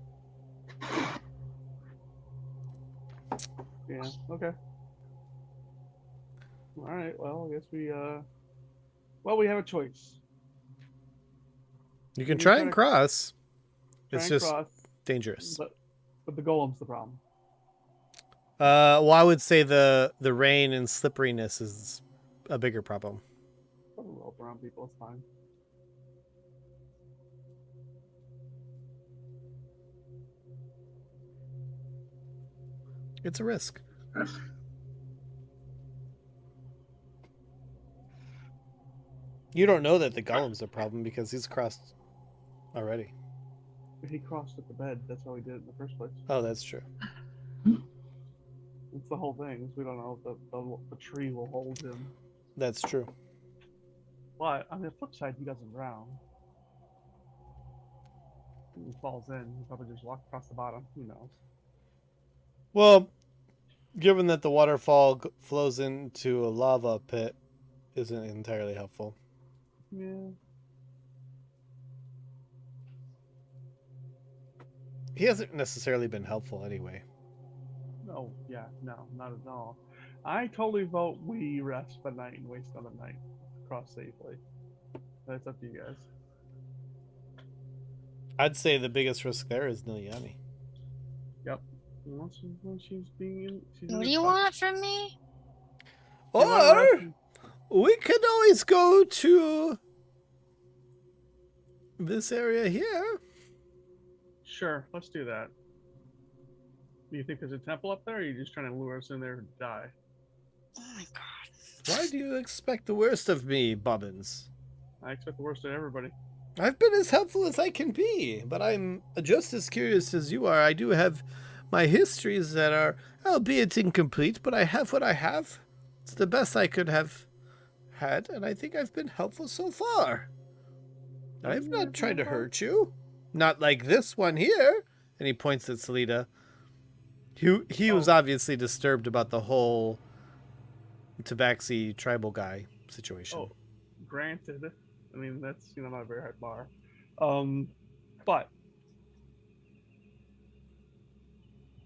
Yeah. Okay. All right. Well, I guess we we have a choice. You can We try try and to- cross. Try It's and just cross, dangerous. but the golem's the problem. Well, I would say the rain and slipperiness is a bigger problem. Put a rope around people. It's fine. It's a risk. You don't know that the golem's a problem because he's crossed already. He crossed at the bed. That's how he did it in the first place. Oh, that's true. It's the whole thing. Is we don't know if the tree will hold him. That's true. But on the flip side, he doesn't drown. He falls in. He probably just walked across the bottom. Who knows? Well, given that the waterfall flows into a lava pit isn't entirely helpful. Yeah. He hasn't necessarily been helpful anyway. No. Yeah. No. Not at all. I totally vote we rest the night and waste another night. Cross safely. That's up to you guys. I'd say the biggest risk there is Nilyani. Yep. When she's being. What do you want from me? Or we could always go to this area here. Sure, let's do that. Do you think there's a temple up there, or are you just trying to lure us in there to die? Oh my god. Why do you expect the worst of me, Bobbins? I expect the worst of everybody. I've been as helpful as I can be, but I'm just as curious as you are. I do have my histories that are, albeit incomplete, but I have what I have. It's the best I could have had, and I think I've been helpful so far. I've not tried to hurt you. Not like this one here. And he points at Salida. He was obviously disturbed about the whole Tabaxi tribal guy situation. Oh, granted. I mean, that's not a very high bar. But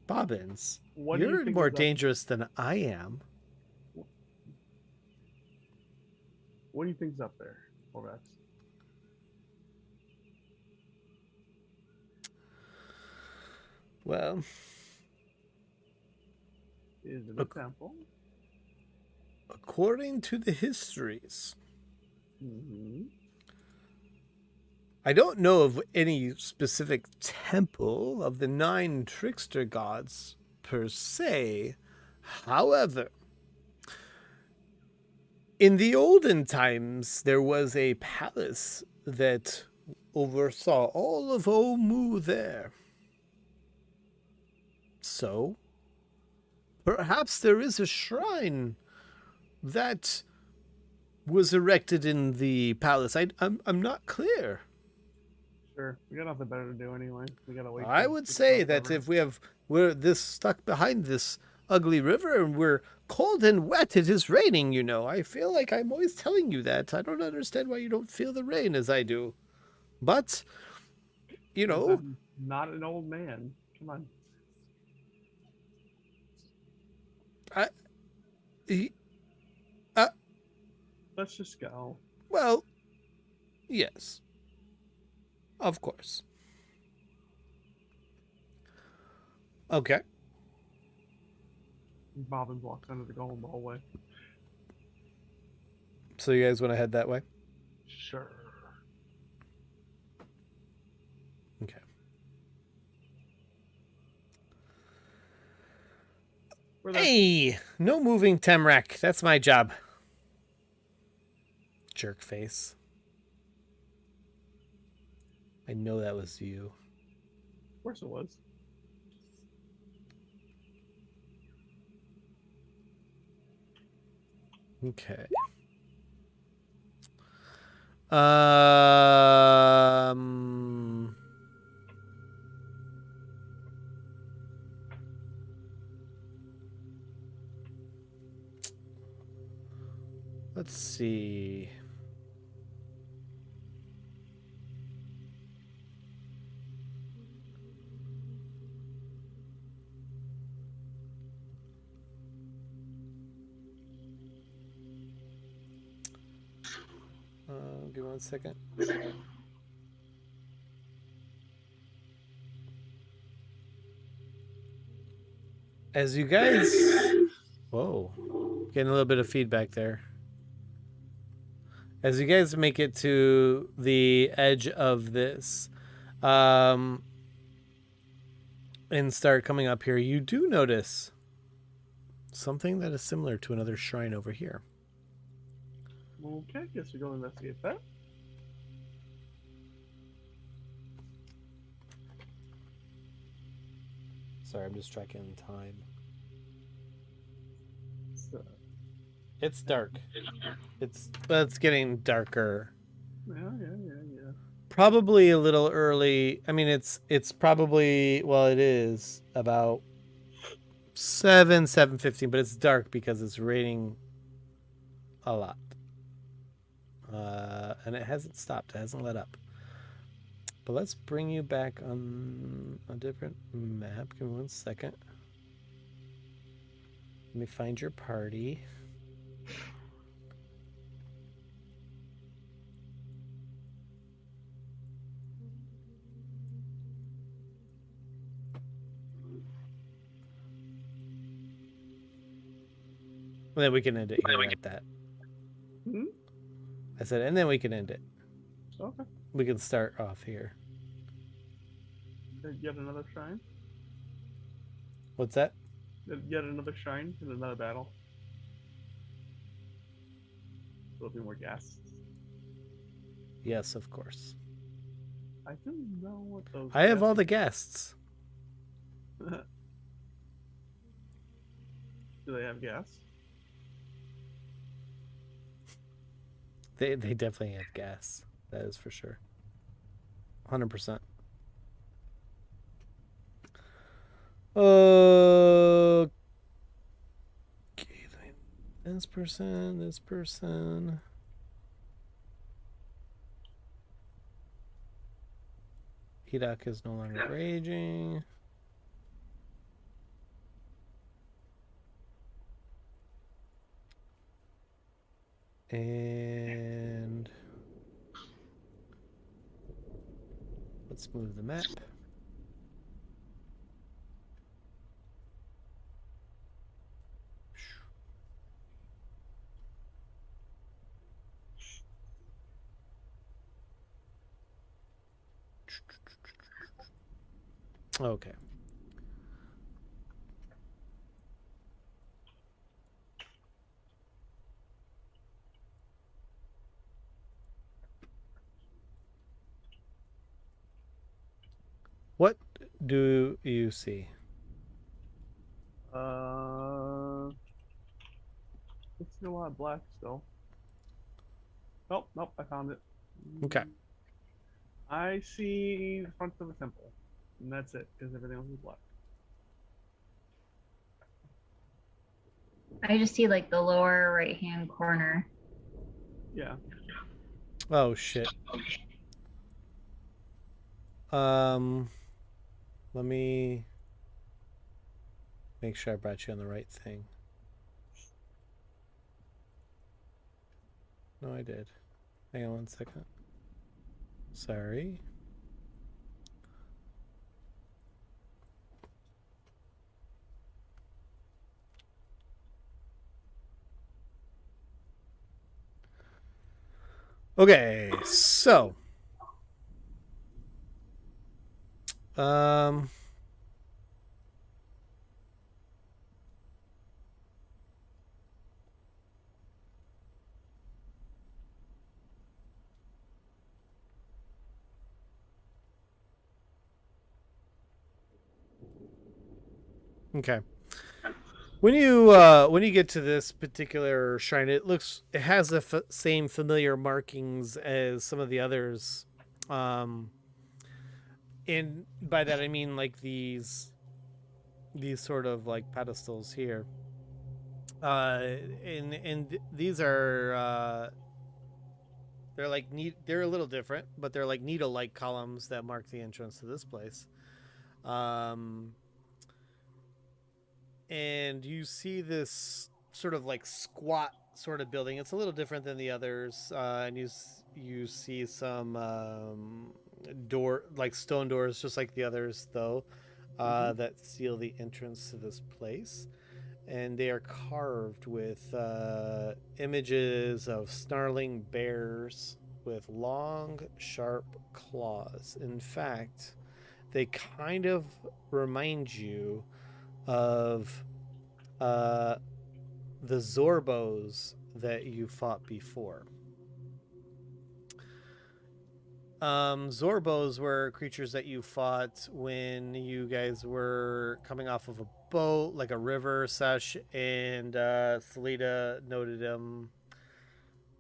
Bobbins, what do you you're think more is up- dangerous than I am. What do you think's up there, Orvex? Well, Is it a temple? according to the histories, Mm-hmm. I don't know of any specific temple of the 9 trickster gods per se. However, in the olden times, there was a palace that oversaw all of Omu there. So, perhaps there is a shrine that was erected in the palace. I'm not clear. Sure. We got nothing better to do anyway. We gotta wait. I till would it's say all that covered. if we're this stuck behind this ugly river and we're cold and wet. It is raining, you know. I feel like I'm always telling you that. I don't understand why you don't feel the rain as I do. But, you Because know, I'm not an old man. Come on. he, Let's just go. well, yes, of course. Okay. Bobbins walks under the golem hallway. So you guys want to head that way? Sure. Okay. We're there. Hey, no moving, Temrek. That's my job. Jerk face. I know that was you. Of course it was. Okay. Um. Let's see. Give me 1 second. As you guys... Whoa. Getting a little bit of feedback there. As you guys make it to the edge of this, and start coming up here, you do notice something that is similar to another shrine over here. Okay, guess we go investigate that. Sorry, I'm just tracking time. So, It's dark. It's getting darker. yeah. Probably a little early. I mean, it's probably, well, it is about 7:15, but it's dark because it's raining a lot. And it hasn't stopped. It hasn't let up. But let's bring you back on a different map. Give me 1 second. Let me find your party. And then we can end it here at that. Hmm? I said, and then we can end it. Okay. We can start off here. Yet another shrine. What's that? Yet another shrine in another battle. There'll be more gas. Yes, of course. I don't know what those. I have all the guests. Do they have gas? They definitely have gas. That is for sure. 100%. Okay. This person. Hidak is no longer raging. And let's move the map. Okay. What do you see? I see a lot of black still. Nope, I found it. Okay. I see the front of the temple, and that's it, because everything else is black. I just see like the lower right hand corner. Yeah. Oh shit. Let me make sure I brought you on the right thing. No, I did. Hang on one second. Sorry. Okay, so okay. When you get to this particular shrine, it has the same familiar markings as some of the others, and by that I mean like these sort of like pedestals here. And these are they're like they're a little different, but they're like needle-like columns that mark the entrance to this place. And you see this sort of like squat sort of building. It's a little different than the others, and you see some stone doors, just like the others, though, that seal the entrance to this place. And they are carved with images of snarling bears with long, sharp claws. In fact, they kind of remind you of the Zorbos that you fought before. Zorbos were creatures that you fought when you guys were coming off of a boat, like a river such, and Salida noted them.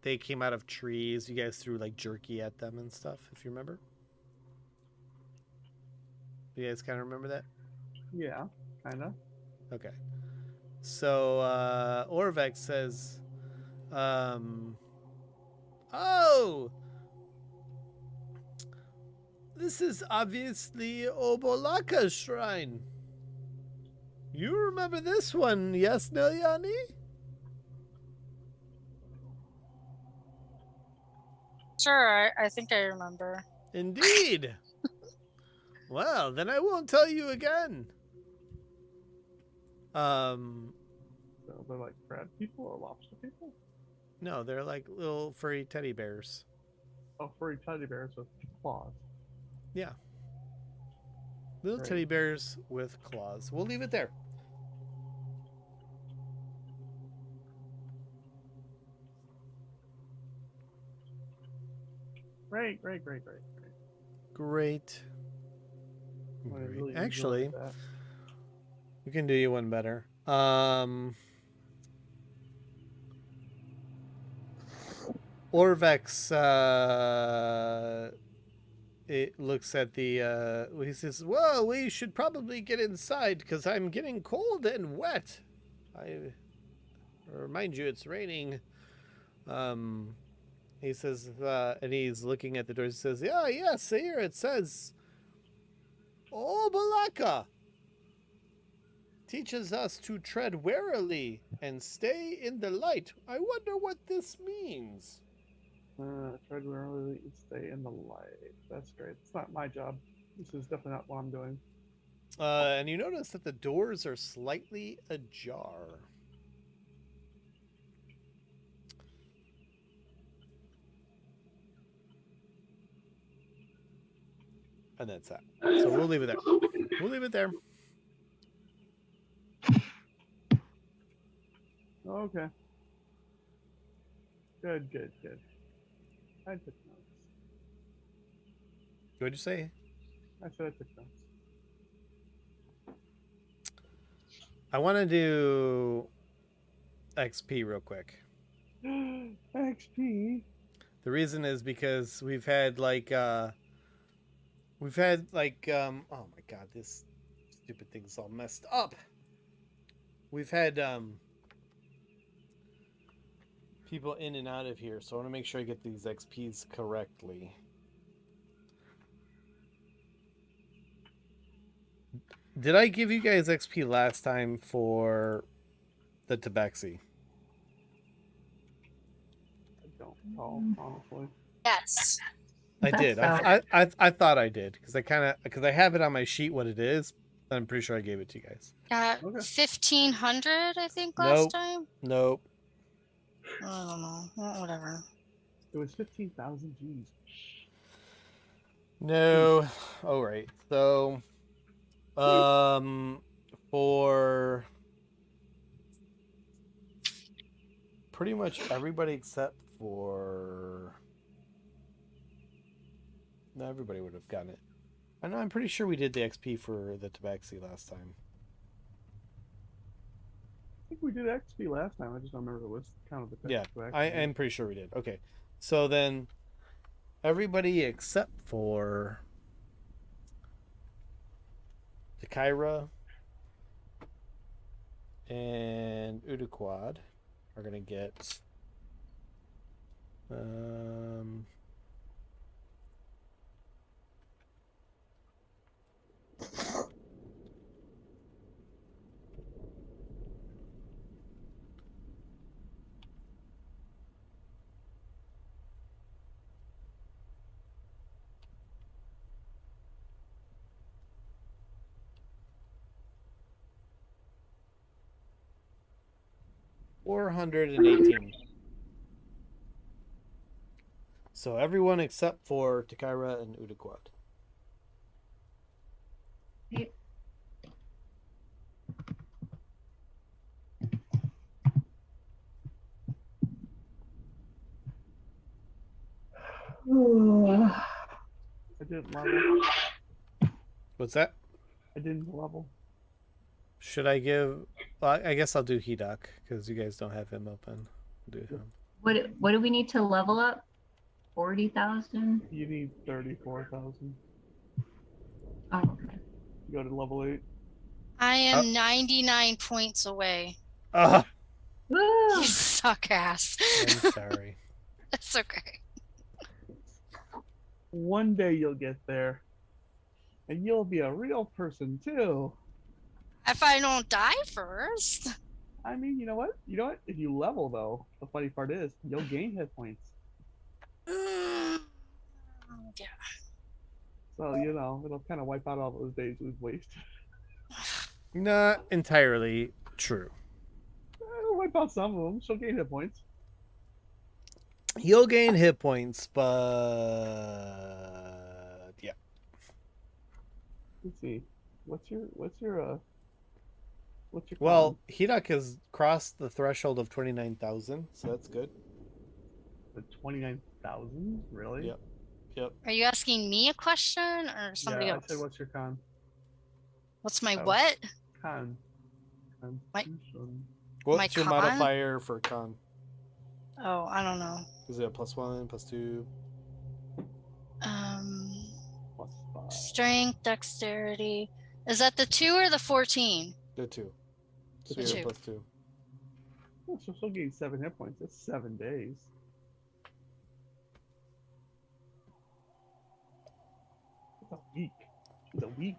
They came out of trees. You guys threw like jerky at them and stuff, if you remember. You guys kind of remember that? Yeah, kind of. Okay. So Orvex says, oh, this is obviously Obolaka's shrine. You remember this one, yes, Nilyani? Sure, I think I remember. Indeed. Well, then I won't tell you again. So they're like crab people or lobster people? No, they're like little furry teddy bears. Oh, furry teddy bears with claws. Yeah. Little Great. teddy bears with claws. We'll leave it there. Great. Great. I really Actually, enjoyed that. we can do you one better. Orvex it looks at the he says, well, we should probably get inside because I'm getting cold and wet. I remind you it's raining. He says, and he's looking at the door. He says, yeah, yes, here it says Obolaka teaches us to tread warily and stay in the light. I wonder what this means. Tread warily and stay in the light. That's great. It's not my job. This is definitely not what I'm doing. And you notice that the doors are slightly ajar. And that's that. So we'll leave it there. We'll leave it there. Okay. Good. I took notes. What'd you say? I said I took notes. I want to do XP real quick. XP. The reason is because we've had like oh my god, this stupid thing's all messed up. We've had people in and out of here, so I want to make sure I get these XPs correctly. Did I give you guys XP last time for the tabaxi? I don't recall, honestly. Yes. I That's did. I thought I did because I have it on my sheet what it is. But I'm pretty sure I gave it to you guys. Got Okay. 1,500, I think, last Nope. time. Nope. I don't know. Well, whatever. It was 15,000 G's. No. All right. So, for pretty much everybody except for no, everybody would have gotten it. I know. I'm pretty sure we did the XP for the tabaxi last time. I think we did XP last time. I just don't remember it was kind of the Yeah, back. I am pretty sure we did. Okay, so then everybody except for the Kyra and Udaquad are gonna get 418. So everyone except for Takira and Udaquad. I didn't level. What's that? I didn't level. Should I give? Well, I guess I'll do Hedok because you guys don't have him open. Do him. What do we need to level up? 40,000? You need 34,000. Oh, okay. You go to level 8. I am 99 points away. Ah, Woo! You suck ass. I'm sorry. That's okay. One day you'll get there. And you'll be a real person too. If I don't die first. I mean, you know what? If you level though, the funny part is you'll gain hit points. Yeah. So, it'll kind of wipe out all those days we've wasted. Not entirely true. It'll wipe out some of them. She'll gain hit points. You'll gain hit points, but yeah. Let's see. What's your Well, con? Hedok has crossed the threshold of 29,000, so that's good. The 29,000? Really? Yep. Yep. Are you asking me a question or somebody Yeah, else? I said, what's your con? What's my Oh. what? Con. My- Constitution. What's your con? modifier for con? Oh, I don't know. Is it a +1, +2? Plus 5. Strength, dexterity. Is that the 2 or the 14? The 2. So The you're two. +2. Oh, so she'll gain 7 hit points. That's 7 days. That's a week. She's a week.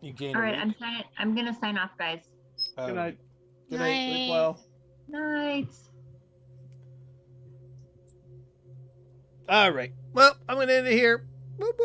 You gain All a right, week. I'm gonna sign off, guys. Good night. Good night. Sleep well. Night. All right. Well, I'm going to end it here. Boop, boop.